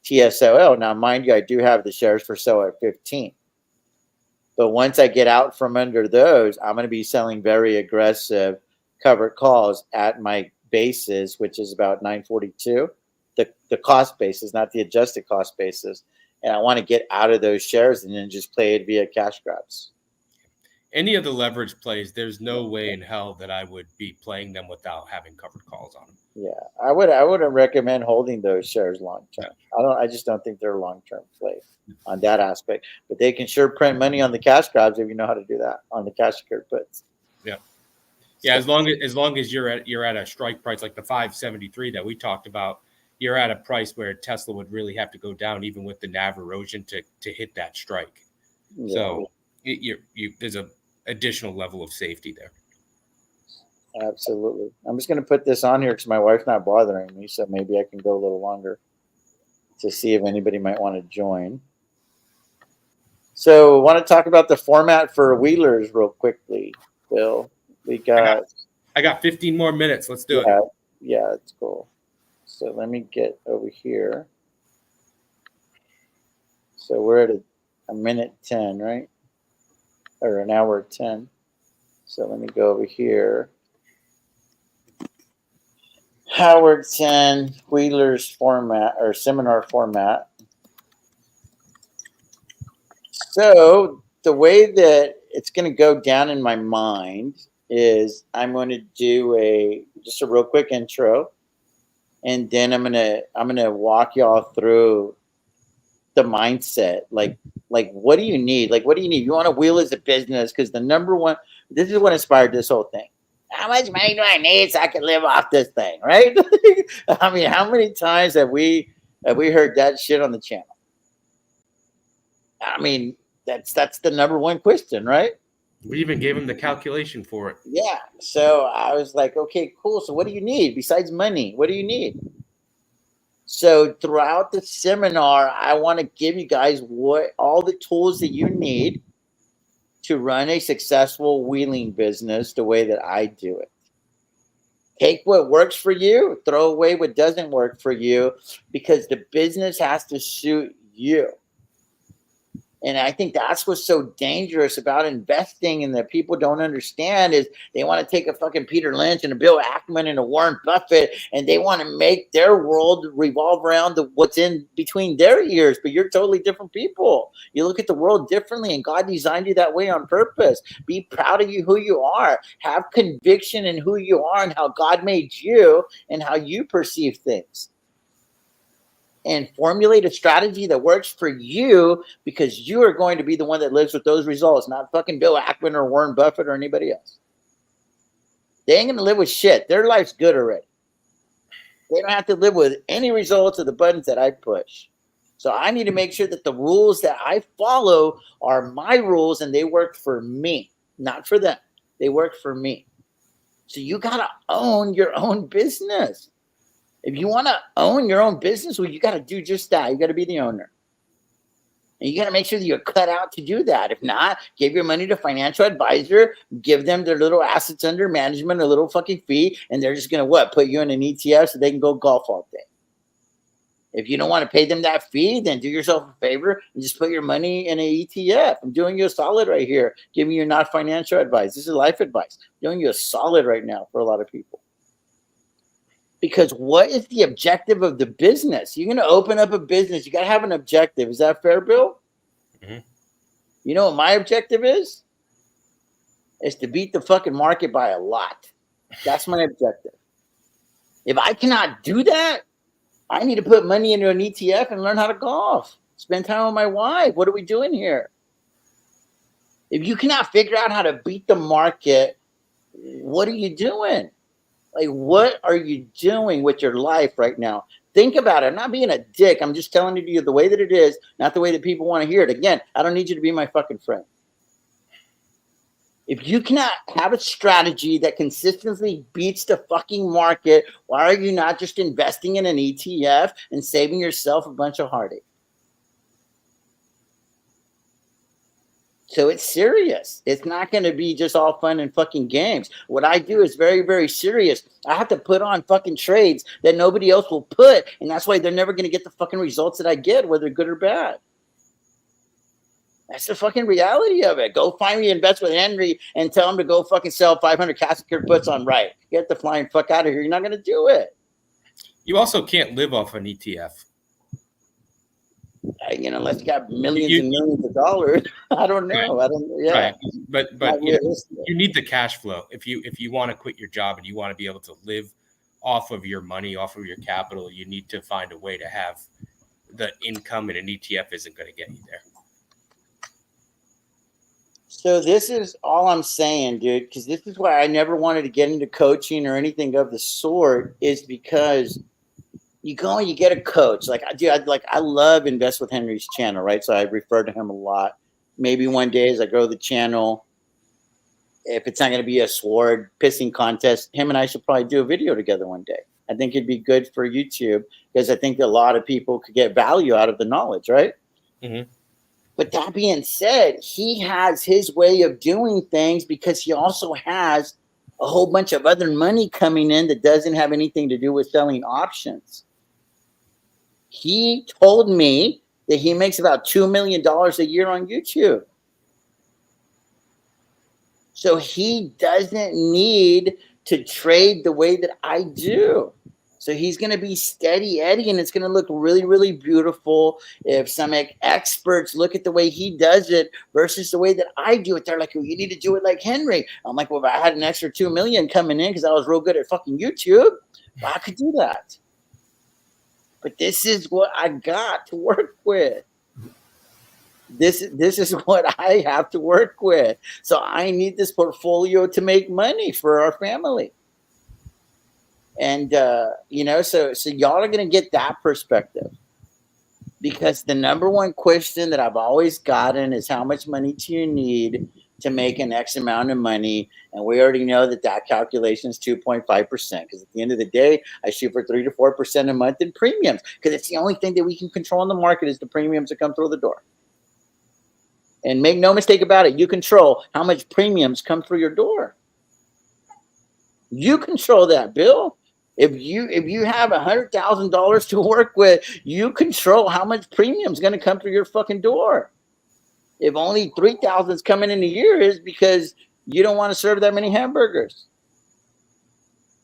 TSOL. Now, mind you, I do have the shares for sale at 15. But once I get out from under those, I'm going to be selling very aggressive covered calls at my basis, which is about 942. The cost basis, not the adjusted cost basis. And I want to get out of those shares and then just play it via cash grabs. Any of the leverage plays, there's no way in hell that I would be playing them without having covered calls on them. Yeah, I wouldn't recommend holding those shares long term. I just don't think they're long term play on that aspect. But they can sure print money on the cash grabs if you know how to do that on the cash secured puts. Yeah. Yeah, as long as you're at a strike price like the 573 that we talked about, you're at a price where Tesla would really have to go down even with the NAV erosion to hit that strike. Yeah. So there's a additional level of safety there. Absolutely. I'm just going to put this on here because my wife's not bothering me, so maybe I can go a little longer to see if anybody might want to join. So I want to talk about the format for Wheelers real quickly, Bill. I got 15 more minutes. Let's do it. Yeah, it's cool. So let me get over here. So we're at a minute 10, right? Or an hour 10. So let me go over here. Howard 10 Wheeler's format or seminar format. So the way that it's going to go down in my mind is I'm going to do just a real quick intro, and then I'm gonna walk y'all through the mindset. Like what do you need? Like what do you need? You want to wheel as a business because the number one. This is what inspired this whole thing. How much money do I need so I can live off this thing, right? I mean, how many times have we heard that shit on the channel? I mean, that's the number one question, right? We even gave him the calculation for it. Yeah. So I was like, okay, cool. So what do you need besides money? What do you need? So throughout the seminar, I want to give you guys all the tools that you need to run a successful wheeling business the way that I do it. Take what works for you, throw away what doesn't work for you, because the business has to suit you. And I think that's what's so dangerous about investing and that people don't understand is they want to take a fucking Peter Lynch and a Bill Ackman and a Warren Buffett and they want to make their world revolve around what's in between their ears. But you're totally different people. You look at the world differently and God designed you that way on purpose. Be proud of who you are. Have conviction in who you are and how God made you and how you perceive things. And formulate a strategy that works for you because you are going to be the one that lives with those results, not fucking Bill Ackman or Warren Buffett or anybody else. They ain't going to live with shit. Their life's good already. They don't have to live with any results of the buttons that I push. So I need to make sure that the rules that I follow are my rules and they work for me, not for them. They work for me. So you got to own your own business. If you want to own your own business, well, you got to do just that. You got to be the owner. And you got to make sure that you're cut out to do that. If not, give your money to a financial advisor, give them their little assets under management, a little fucking fee, and they're just going to put you in an ETF so they can go golf all day. If you don't want to pay them that fee, then do yourself a favor and just put your money in an ETF. I'm doing you a solid right here, giving you not financial advice. This is life advice. I'm doing you a solid right now for a lot of people. Because what is the objective of the business? You're going to open up a business. You got to have an objective. Is that fair, Bill? Mm-hmm. You know what my objective is? It's to beat the fucking market by a lot. That's my objective. If I cannot do that, I need to put money into an ETF and learn how to golf. Spend time with my wife. What are we doing here? If you cannot figure out how to beat the market, what are you doing? Like, what are you doing with your life right now? Think about it. I'm not being a dick. I'm just telling it to you the way that it is, not the way that people want to hear it. Again, I don't need you to be my fucking friend. If you cannot have a strategy that consistently beats the fucking market, why are you not just investing in an ETF and saving yourself a bunch of heartache? So it's serious. It's not going to be just all fun and fucking games. What I do is very, very serious. I have to put on fucking trades that nobody else will put. And that's why they're never going to get the fucking results that I get, whether good or bad. That's the fucking reality of it. Go find me, invest with Henry, and tell him to go fucking sell 500 casket puts on right. Get the flying fuck out of here. You're not going to do it. You also can't live off an ETF. Unless you got millions and millions of dollars. I don't know. Right. I don't. Yeah. Right. But you need the cash flow if you want to quit your job and you want to be able to live off of your money, off of your capital. You need to find a way to have the income, and an ETF isn't going to get you there. So this is all I'm saying, dude, because this is why I never wanted to get into coaching or anything of the sort, is because you go and you get a coach. Like I love Invest with Henry's channel, right? So I refer to him a lot. Maybe one day as I grow the channel, if it's not going to be a sword pissing contest, him and I should probably do a video together one day. I think it'd be good for YouTube because I think a lot of people could get value out of the knowledge, right? Mm-hmm. But that being said, he has his way of doing things because he also has a whole bunch of other money coming in that doesn't have anything to do with selling options. He told me that he makes about $2 million a year on YouTube. So he doesn't need to trade the way that I do. So he's going to be steady Eddie, and it's going to look really, really beautiful. If some experts look at the way he does it versus the way that I do it, they're like, well, you need to do it like Henry. I'm like, well, if I had an extra 2 million coming in because I was real good at fucking YouTube, well, I could do that. But this is what I got to work with. This is what I have to work with. So I need this portfolio to make money for our family. And, so y'all are going to get that perspective, because the number one question that I've always gotten is how much money do you need to make an X amount of money? And we already know that calculation is 2.5%, because at the end of the day, I shoot for 3 to 4% a month in premiums, because it's the only thing that we can control in the market is the premiums that come through the door. And make no mistake about it, you control how much premiums come through your door. You control that, Bill. If you have $100,000 to work with, you control how much premium is going to come through your fucking door. If only 3,000 is coming in a year, is because you don't want to serve that many hamburgers.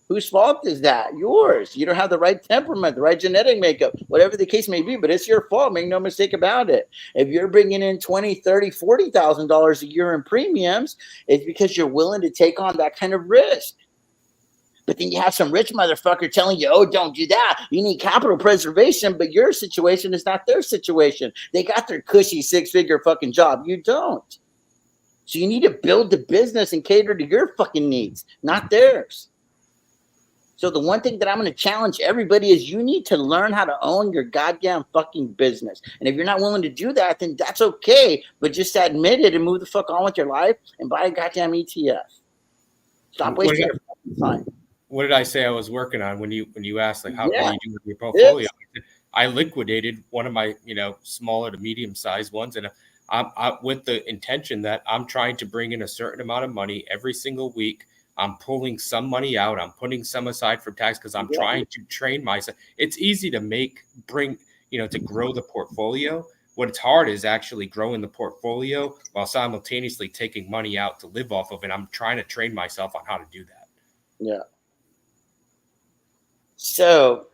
Whose fault is that? Yours. You don't have the right temperament, the right genetic makeup, whatever the case may be, but it's your fault. Make no mistake about it. If you're bringing in $20,000, $30,000, $40,000 a year in premiums, it's because you're willing to take on that kind of risk. But then you have some rich motherfucker telling you, oh, don't do that. You need capital preservation, but your situation is not their situation. They got their cushy 6-figure fucking job. You don't. So you need to build the business and cater to your fucking needs, not theirs. So the one thing that I'm going to challenge everybody is you need to learn how to own your goddamn fucking business. And if you're not willing to do that, then that's okay. But just admit it and move the fuck on with your life and buy a goddamn ETF. Stop wasting your fucking time. What did I say I was working on when you asked, like, how can you do with your portfolio? I liquidated one of my, smaller to medium sized ones. And I'm with the intention that I'm trying to bring in a certain amount of money every single week. I'm pulling some money out. I'm putting some aside for tax because I'm trying to train myself. It's easy to to grow the portfolio. What's hard is actually growing the portfolio while simultaneously taking money out to live off of it. I'm trying to train myself on how to do that. Yeah. So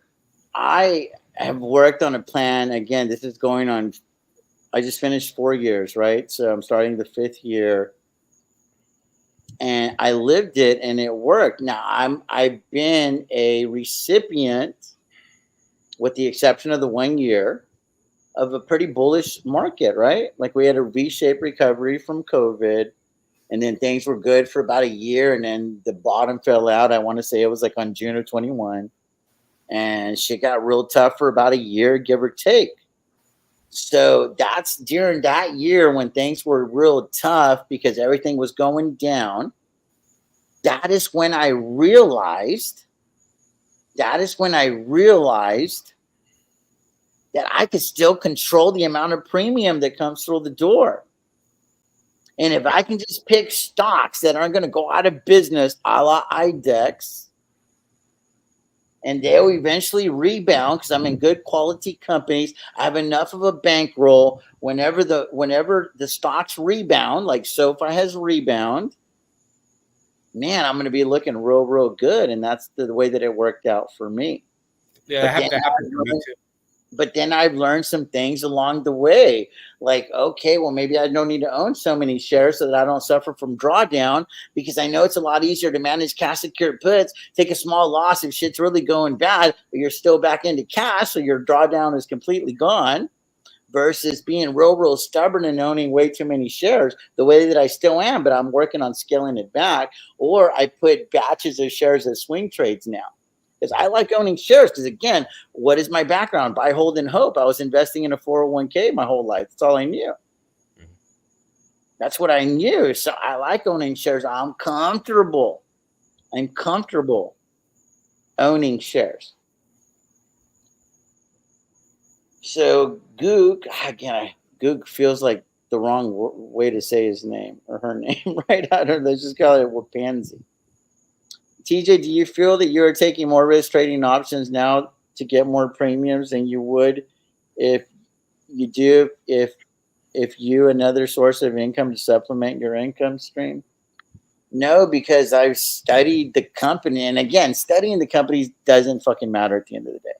I have worked on a plan. Again, this is going on. I just finished 4 years, right? So I'm starting the 5th year. And I lived it and it worked. Now I've been a recipient, with the exception of the 1 year, of a pretty bullish market, right? Like we had a V-shaped recovery from COVID, and then things were good for about a year, and then the bottom fell out. I want to say it was like on June of 21, and shit got real tough for about a year, give or take. So that's during that year when things were real tough because everything was going down. That is when I realized that I could still control the amount of premium that comes through the door. And if I can just pick stocks that aren't going to go out of business, a la IDEX, and they'll eventually rebound because I'm in good quality companies. I have enough of a bankroll. Whenever the stocks rebound, like SoFi has rebound, man, I'm going to be looking real good, and that's the way that it worked out for me. Yeah, But that then happened to me too. But then I've learned some things along the way. Like, okay, well, maybe I don't need to own so many shares so that I don't suffer from drawdown, because I know it's a lot easier to manage cash secured puts, take a small loss if shit's really going bad, but you're still back into cash, so your drawdown is completely gone, versus being real stubborn and owning way too many shares the way that I still am, but I'm working on scaling it back. Or I put batches of shares as swing trades now. Because I like owning shares. Because again, what is my background? Buy, hold, and hope. I was investing in a 401k my whole life. That's all I knew. That's what I knew. So I like owning shares. I'm comfortable owning shares. So Gook, again, Gook feels like the wrong way to say his name or her name, right? I don't know. Let's just call it Pansy. TJ, do you feel that you are taking more risk trading options now to get more premiums than you would if you another source of income to supplement your income stream? No, because I've studied the company, and again, studying the company doesn't fucking matter at the end of the day,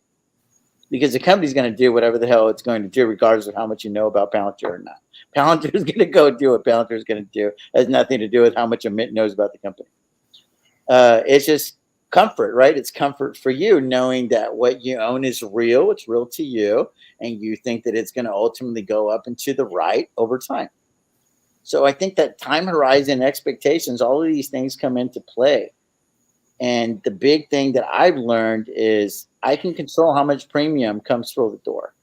because the company's going to do whatever the hell it's going to do, regardless of how much you know about Palantir or not. Palantir is going to go do what Palantir is going to do. It has nothing to do with how much Amit knows about the company. It's just comfort, right? It's comfort for you knowing that what you own is real. It's real to you, and you think that it's going to ultimately go up and to the right over time. So I think that time horizon, expectations, all of these things come into play. And the big thing that I've learned is I can control how much premium comes through the door.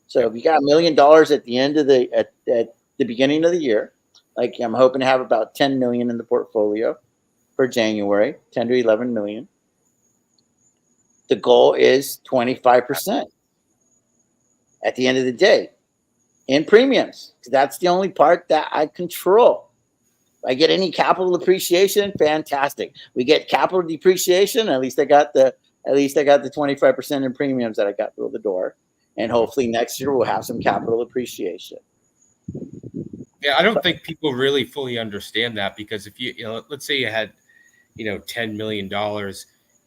So if you got $1 million at the end of at the beginning of the year, like I'm hoping to have about 10 million in the portfolio for January, 10 to 11 million. The goal is 25% at the end of the day in premiums. That's the only part that I control. If I get any capital appreciation, fantastic. We get capital depreciation, at least I got the 25% in premiums that I got through the door. And hopefully next year we'll have some capital appreciation. Yeah, I don't think people really fully understand that, because if you let's say you had $10 million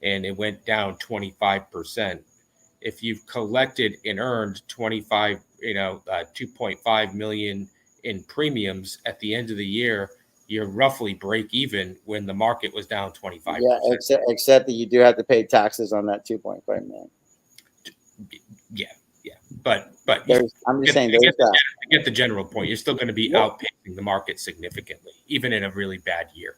and it went down 25%. If you've collected and earned 2.5 million in premiums at the end of the year, you're roughly break even when the market was down 25%. Yeah, except that you do have to pay taxes on that 2.5 million. Yeah. But I'm just saying, to get the general point, you're still going to be outpacing the market significantly, even in a really bad year.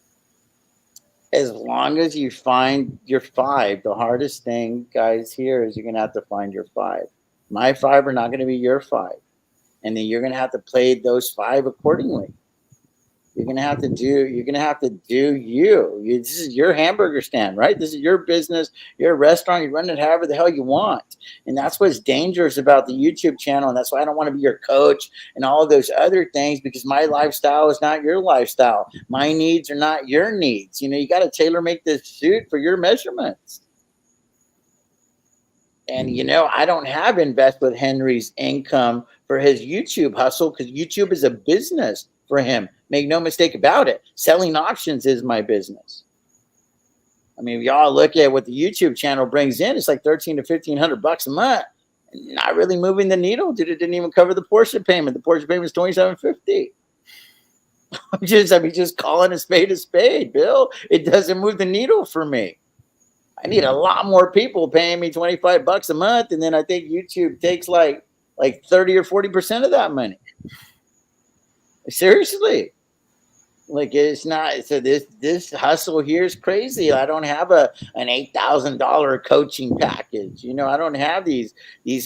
As long as you find your 5, the hardest thing, guys, here is you're going to have to find your 5. My 5 are not going to be your 5. And then you're going to have to play those 5 accordingly. You're going to have to do you. This is your hamburger stand, right? This is your business, your restaurant. You run it however the hell you want. And that's what's dangerous about the YouTube channel. And that's why I don't want to be your coach and all of those other things, because my lifestyle is not your lifestyle. My needs are not your needs. You got to tailor make this suit for your measurements. And, I don't have Invest with Henry's income for his YouTube hustle, because YouTube is a business for him. Make no mistake about it. Selling options is my business. I mean, if y'all look at what the YouTube channel brings in, it's like $1,300 to $1,500 a month. Not really moving the needle, dude. It didn't even cover the Porsche payment. The Porsche payment is $2,750. Just calling a spade, Bill. It doesn't move the needle for me. I need a lot more people paying me $25 a month, and then I think YouTube takes like 30 or 40% of that money. Seriously. Like, it's not. So this hustle here is crazy. I don't have an $8,000 coaching package. I don't have these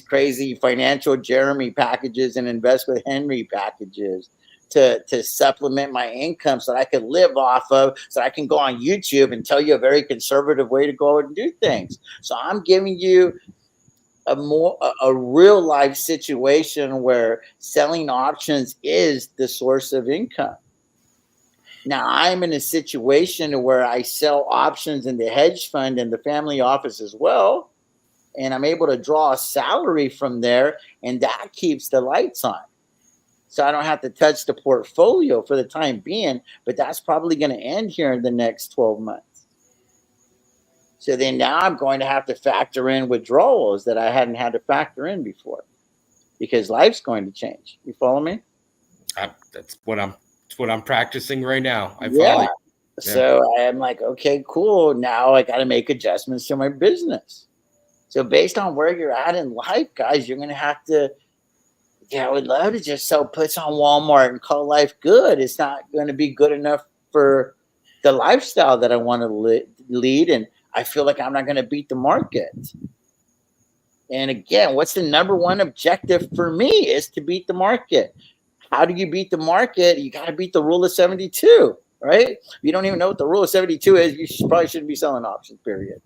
crazy financial Jeremy packages and Invest with Henry packages to supplement my income so that I could live off of, so I can go on YouTube and tell you a very conservative way to go and do things. So I'm giving you a real life situation where selling options is the source of income. Now I'm in a situation where I sell options in the hedge fund and the family office as well. And I'm able to draw a salary from there, and that keeps the lights on. So I don't have to touch the portfolio for the time being, but that's probably going to end here in the next 12 months. So then now I'm going to have to factor in withdrawals that I hadn't had to factor in before because life's going to change. You follow me? That's what I'm practicing right now. I Yeah. follow you. So I'm like, okay, cool. Now I got to make adjustments to my business. So based on where you're at in life, guys, you're going to have to, I would love to just sell puts on Walmart and call life good. It's not going to be good enough for the lifestyle that I want to lead. And I feel like I'm not going to beat the market. And again, what's the number one objective for me is to beat the market. How do you beat the market? You got to beat the rule of 72, right? If you don't even know what the rule of 72 is, you probably shouldn't be selling options, period.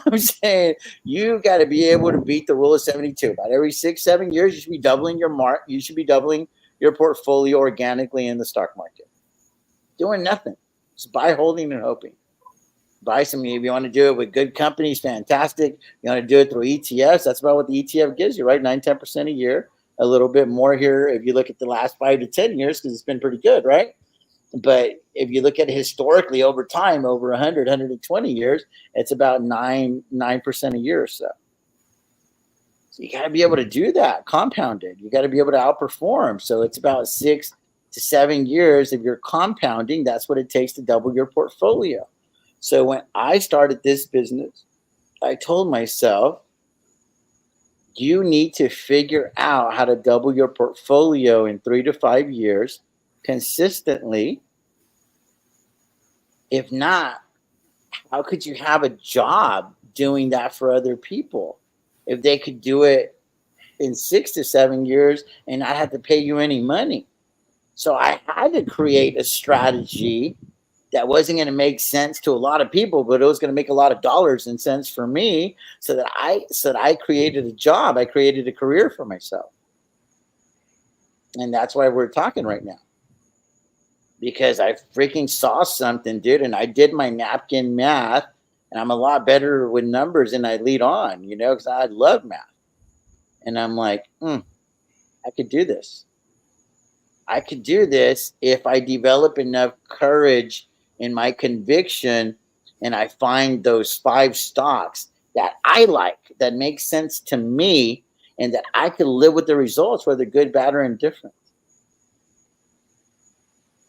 I'm saying you got to be able to beat the rule of 72. About every 6-7 years, you should be doubling your mark. You should be doubling your portfolio organically in the stock market. Doing nothing. Just buy, holding, and hoping. Buy some. If you want to do it with good companies, fantastic. You want to do it through ETFs. That's about what the ETF gives you, right? 9-10% a year. A little bit more here if you look at the last 5 to 10 years because it's been pretty good, right? But if you look at it historically over time, over 100, 120 years, it's about 9% a year or so. So you got to be able to do that compounded. You got to be able to outperform. So it's about 6 to 7 years if you're compounding. That's what it takes to double your portfolio. So when I started this business, I told myself, you need to figure out how to double your portfolio in 3 to 5 years consistently. If not, how could you have a job doing that for other people if they could do it in 6 to 7 years and not have to pay you any money? So I had to create a strategy that wasn't going to make sense to a lot of people, but it was going to make a lot of dollars and cents for me, so that I created a job. I created a career for myself. And that's why we're talking right now. Because I freaking saw something, dude, and I did my napkin math, and I'm a lot better with numbers than I lead on, because I love math. And I'm like, I could do this. I could do this if I develop enough courage in my conviction and I find those 5 stocks that I like, that make sense to me, and that I could live with the results, whether good, bad, or indifferent.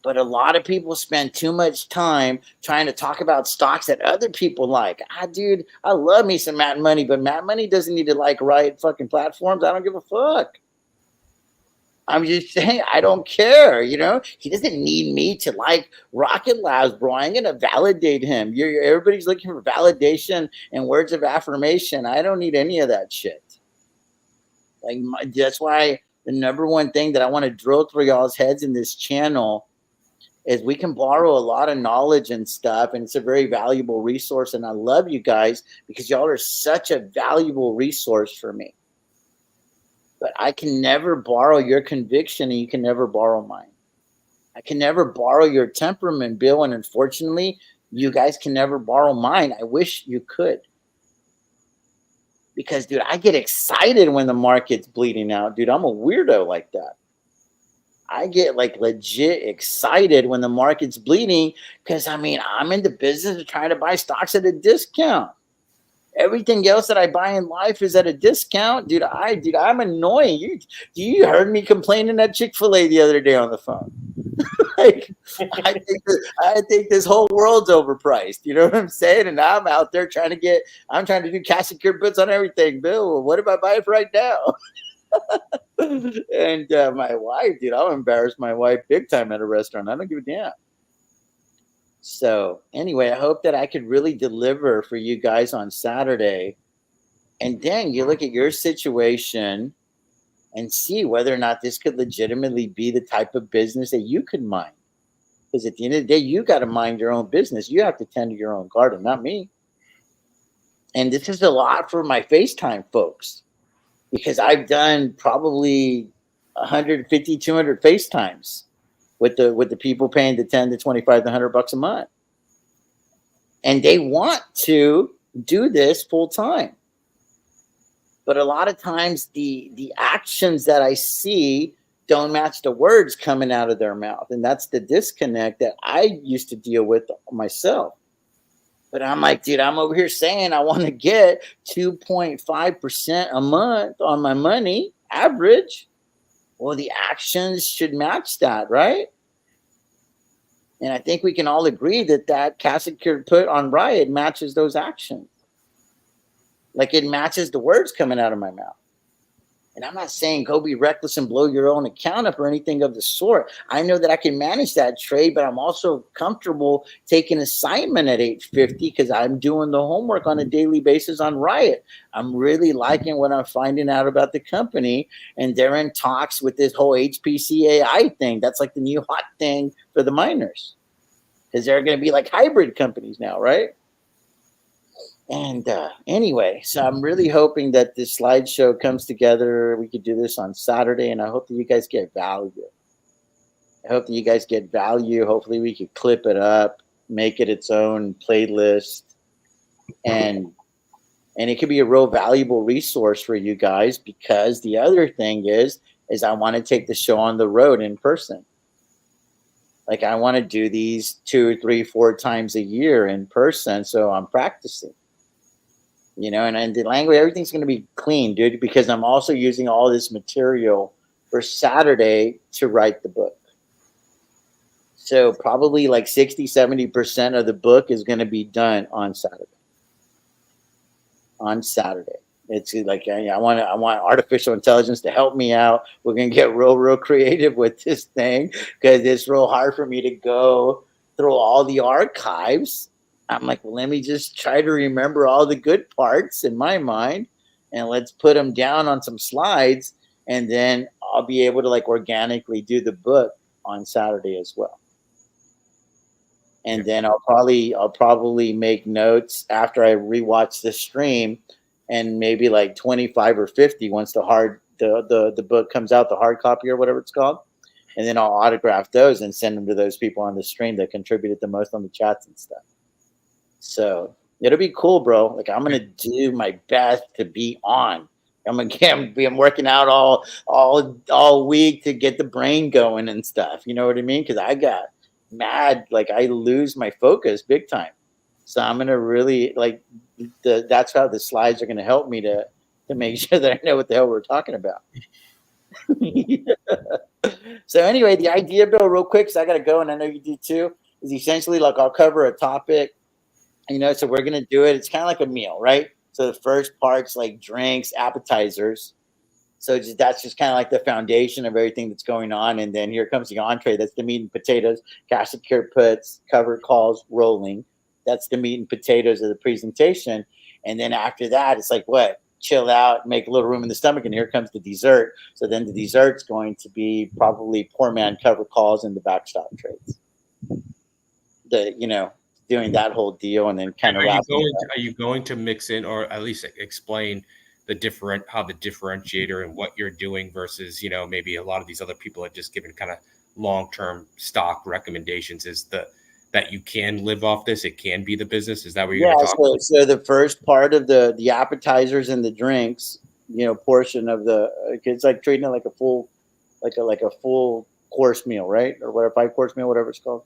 But a lot of people spend too much time trying to talk about stocks that other people like. Dude, I love me some Matt Money, but Matt Money doesn't need to like right fucking platforms. I don't give a fuck. I'm just saying, I don't care, He doesn't need me to like Rocket Labs, bro. I'm going to validate him. Everybody's looking for validation and words of affirmation. I don't need any of that shit. That's why the number one thing that I want to drill through y'all's heads in this channel is we can borrow a lot of knowledge and stuff, and it's a very valuable resource. And I love you guys because y'all are such a valuable resource for me. But I can never borrow your conviction, and you can never borrow mine. I can never borrow your temperament, Bill, and unfortunately, you guys can never borrow mine. I wish you could. Because, dude, I get excited when the market's bleeding out. Dude, I'm a weirdo like that. I get legit excited when the market's bleeding because, I'm in the business of trying to buy stocks at a discount. Everything else that I buy in life is at a discount. Dude, I'm annoying. You heard me complaining at Chick-fil-A the other day on the phone. I think this whole world's overpriced. You know what I'm saying? And I'm out there trying to do cash secured puts on everything. Bill, what if I buy it right now? And my wife, dude, I'll embarrass my wife big time at a restaurant. I don't give a damn. So anyway, I hope that I could really deliver for you guys on Saturday. And then you look at your situation and see whether or not this could legitimately be the type of business that you could mind. Because at the end of the day, you got to mind your own business. You have to tend to your own garden, not me. And this is a lot for my FaceTime folks, because I've done probably 150, 200 FaceTimes with the people paying the 10 to 25 to $100 a month. And they want to do this full time. But a lot of times the actions that I see don't match the words coming out of their mouth. And that's the disconnect that I used to deal with myself. But I'm like, dude, I'm over here saying I want to get 2.5% a month on my money average. Well, the actions should match that, right? And I think we can all agree that cash secured put on Riot matches those actions. Like it matches the words coming out of my mouth. And I'm not saying go be reckless and blow your own account up or anything of the sort. I know that I can manage that trade, but I'm also comfortable taking assignment at 850 because I'm doing the homework on a daily basis on Riot. I'm really liking what I'm finding out about the company, and they're in talks with this whole HPC AI thing. That's like the new hot thing for the miners because they're going to be like hybrid companies now, right? And anyway, so I'm really hoping that this slideshow comes together. We could do this on Saturday, and I hope that you guys get value. I hope that you guys get value. Hopefully we could clip it up, make it its own playlist, and it could be a real valuable resource for you guys, because the other thing is I want to take the show on the road in person. Like I want to do these 2, 3, 4 times a year in person, so I'm practicing. You know, and the language, everything's going to be clean, dude, because I'm also using all this material for Saturday to write the book. So probably like 60-70% of the book is going to be done on Saturday. On Saturday. It's like I want artificial intelligence to help me out. We're going to get real creative with this thing because it's real hard for me to go through all the archives. I'm like, well, let me just try to remember all the good parts in my mind, and let's put them down on some slides, and then I'll be able to like organically do the book on Saturday as well. And then I'll probably make notes after I rewatch the stream, and maybe like 25 or 50 once the book comes out, the hard copy or whatever it's called. And then I'll autograph those and send them to those people on the stream that contributed the most on the chats and stuff. So it'll be cool, bro. Like I'm gonna do my best to be on. I'm working out all week to get the brain going and stuff. You know what I mean? Because I got mad, like I lose my focus big time. So I'm gonna really like that's how the slides are gonna help me to make sure that I know what the hell we're talking about. So anyway, the idea, Bill, real quick, because I gotta go and I know you do too, is essentially like I'll cover a topic. You know, so we're going to do it. It's kind of like a meal, right? So the first part's like drinks, appetizers. So that's just kind of like the foundation of everything that's going on. And then here comes the entree. That's the meat and potatoes, cash secured puts, covered calls, rolling. That's the meat and potatoes of the presentation. And then after that, it's like what? Chill out, make a little room in the stomach. And here comes the dessert. So then the dessert's going to be probably poor man covered calls and the backstop trades. Doing that whole deal, and then kind of are you going to mix in, or at least explain how the differentiator and what you're doing versus, maybe a lot of these other people have just given kind of long-term stock recommendations, is that you can live off this, it can be the business? Is that what you're going to talk about? So the first part of the appetizers and the drinks, portion of it's like treating it like a full, like a full course meal, right? Or whatever, 5-course meal, whatever it's called.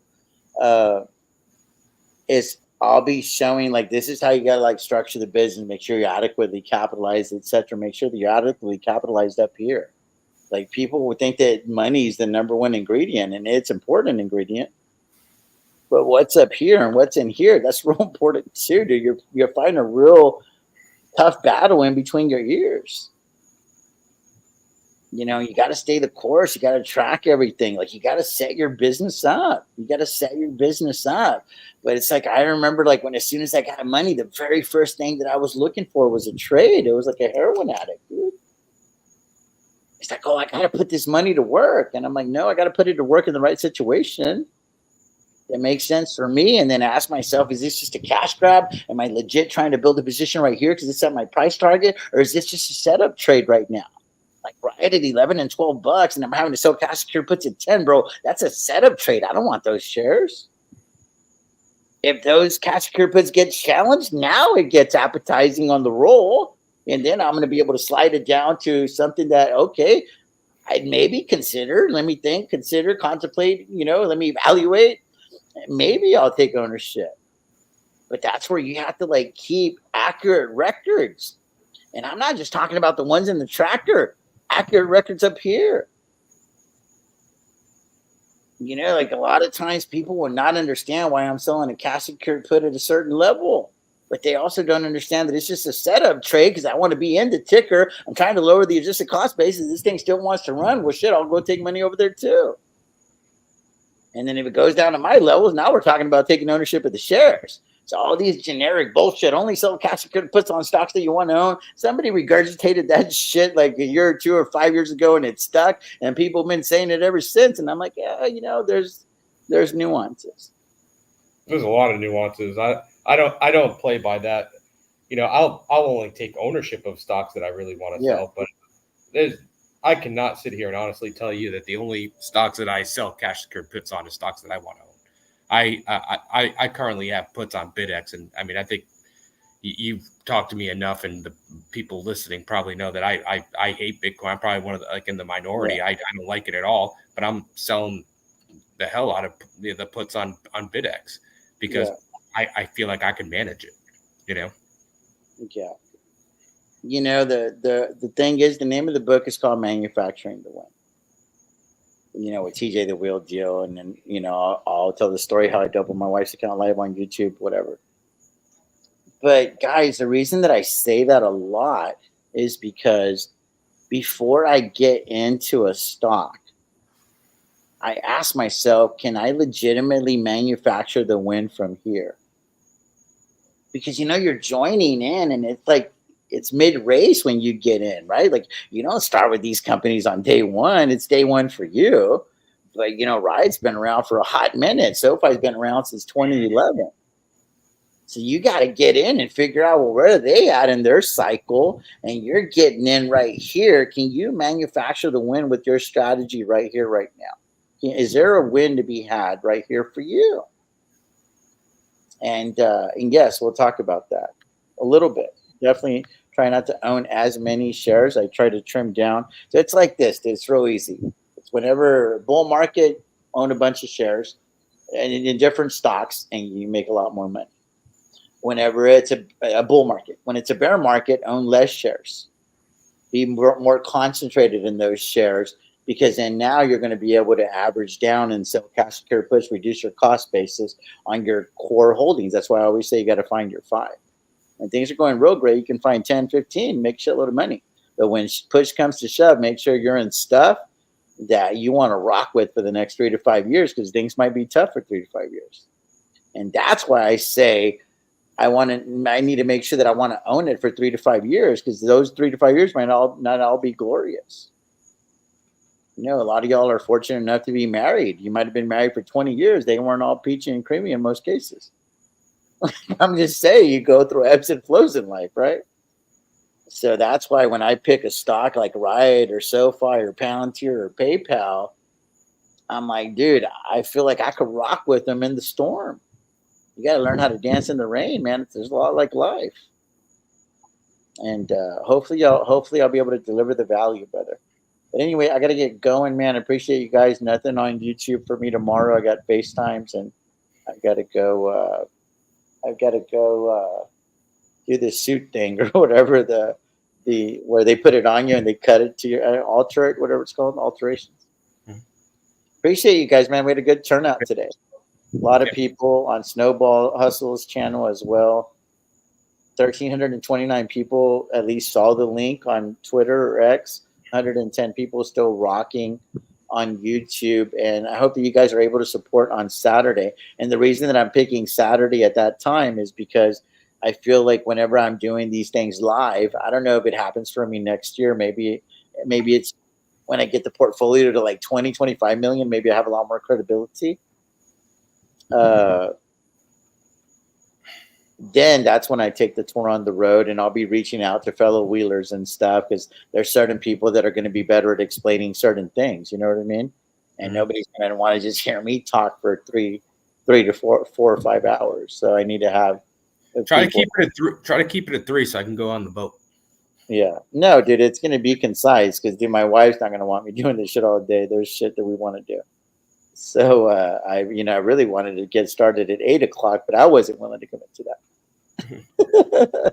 I'll be showing like this is how you got to like structure the business, make sure you're adequately capitalized, etc. Make sure that you're adequately capitalized up here. Like people would think that money is the number one ingredient, and it's important ingredient. But what's up here and what's in here, that's real important too, dude. You're fighting a real tough battle in between your ears. You got to stay the course. You got to track everything. Like you got to set your business up. But it's like, I remember like as soon as I got money, the very first thing that I was looking for was a trade. It was like a heroin addict, dude. It's like, oh, I got to put this money to work. And I'm like, no, I got to put it to work in the right situation that makes sense for me. And then ask myself, is this just a cash grab? Am I legit trying to build a position right here because it's at my price target? Or is this just a setup trade right now? like right at 11 and $12, and I'm having to sell cash secure puts at 10, bro. That's a setup trade. I don't want those shares. If those cash secure puts get challenged, now it gets appetizing on the roll. And then I'm going to be able to slide it down to something that, okay, I'd maybe consider, let me think, consider, contemplate, let me evaluate. Maybe I'll take ownership. But that's where you have to like keep accurate records. And I'm not just talking about the ones in the tracker, accurate records up here. Like a lot of times people will not understand why I'm selling a cash secured put at a certain level. But they also don't understand that it's just a setup trade because I want to be in the ticker. I'm trying to lower the adjusted cost basis. This thing still wants to run. Well, shit, I'll go take money over there too. And then if it goes down to my levels, now we're talking about taking ownership of the shares. So all these generic bullshit, only sell cash secured puts on stocks that you want to own. Somebody regurgitated that shit like a year or 2 or 5 years ago, and it stuck. And people have been saying it ever since. And I'm like, yeah, there's nuances. There's a lot of nuances. I don't play by that. I'll only take ownership of stocks that I really want to sell. But I cannot sit here and honestly tell you that the only stocks that I sell cash secured puts on is stocks that I want to own. I currently have puts on BidX, and I mean I think you've talked to me enough, and the people listening probably know that I hate Bitcoin. I'm probably one of the in the minority. Yeah. I don't like it at all, but I'm selling the hell out of the puts on BidX because I feel like I can manage it. Yeah. The thing is, the name of the book is called Manufacturing the Win. With TJ the Wheel Deal, and then I'll tell the story how I doubled my wife's account live on YouTube, whatever. But guys, the reason that I say that a lot is because before I get into a stock, I ask myself, can I legitimately manufacture the win from here? Because you're joining in, and it's like it's mid-race when you get in, right? Like you don't start with these companies on day one. It's day one for you. But Ride's been around for a hot minute. SoFi's been around since 2011. So you got to get in and figure out, well, where are they at in their cycle? And you're getting in right here. Can you manufacture the win with your strategy right here, right now? Is there a win to be had right here for you? And yes, we'll talk about that a little bit. Definitely try not to own as many shares. I try to trim down. So it's like this. It's real easy. It's whenever bull market, own a bunch of shares and in different stocks, and you make a lot more money. Whenever it's a bull market, when it's a bear market, own less shares. Be more concentrated in those shares, because then now you're going to be able to average down and sell cash secured puts, reduce your cost basis on your core holdings. That's why I always say you got to find your 5. When things are going real great, you can find 10, 15, make a shitload of money. But when push comes to shove, make sure you're in stuff that you want to rock with for the next 3 to 5 years, because things might be tough for 3 to 5 years. And that's why I say I need to make sure that I want to own it for 3 to 5 years, because those 3 to 5 years might not all be glorious. A lot of y'all are fortunate enough to be married. You might have been married for 20 years. They weren't all peachy and creamy in most cases. I'm just saying, you go through ebbs and flows in life, right? So that's why when I pick a stock like Riot or SoFi or Palantir or PayPal, I'm like, dude, I feel like I could rock with them in the storm. You got to learn how to dance in the rain, man. There's a lot like life. And hopefully I'll be able to deliver the value, brother. But anyway, I got to get going, man. I appreciate you guys. Nothing on YouTube for me tomorrow. I got FaceTimes, and I got to go. Do the suit thing or whatever, the where they put it on you and they cut it to your alter it, whatever it's called, alterations. Mm-hmm. Appreciate you guys, man. We had a good turnout today. A lot of people on Snowball Hustle's channel as well. 1,329 people at least saw the link on Twitter or X. 110 people still rocking on YouTube. And I hope that you guys are able to support on Saturday. And the reason that I'm picking Saturday at that time is because I feel like whenever I'm doing these things live, I don't know if it happens for me next year. Maybe it's when I get the portfolio to like 20, 25 million, maybe I have a lot more credibility. then that's when I take the tour on the road, and I'll be reaching out to fellow wheelers and stuff, because there's certain people that are going to be better at explaining certain things. You know what I mean? And nobody's going to want to just hear me talk for three to four or 5 hours. So I need to have Try to keep it at 3 so I can go on the boat. Yeah. No, dude, it's going to be concise because, dude, my wife's not going to want me doing this shit all day. There's shit that we want to do. So I really wanted to get started at 8 o'clock, but I wasn't willing to commit to that.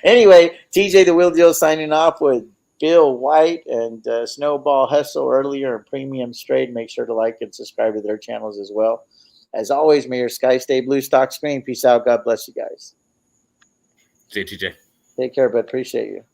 Anyway, TJ the Wheel Deal signing off with Bill White and Snowball Hustle earlier and Premium Straight. Make sure to like and subscribe to their channels as well. As always, may your sky stay blue, stock screen. Peace out. God bless you guys. See you, TJ. Take care, but appreciate you.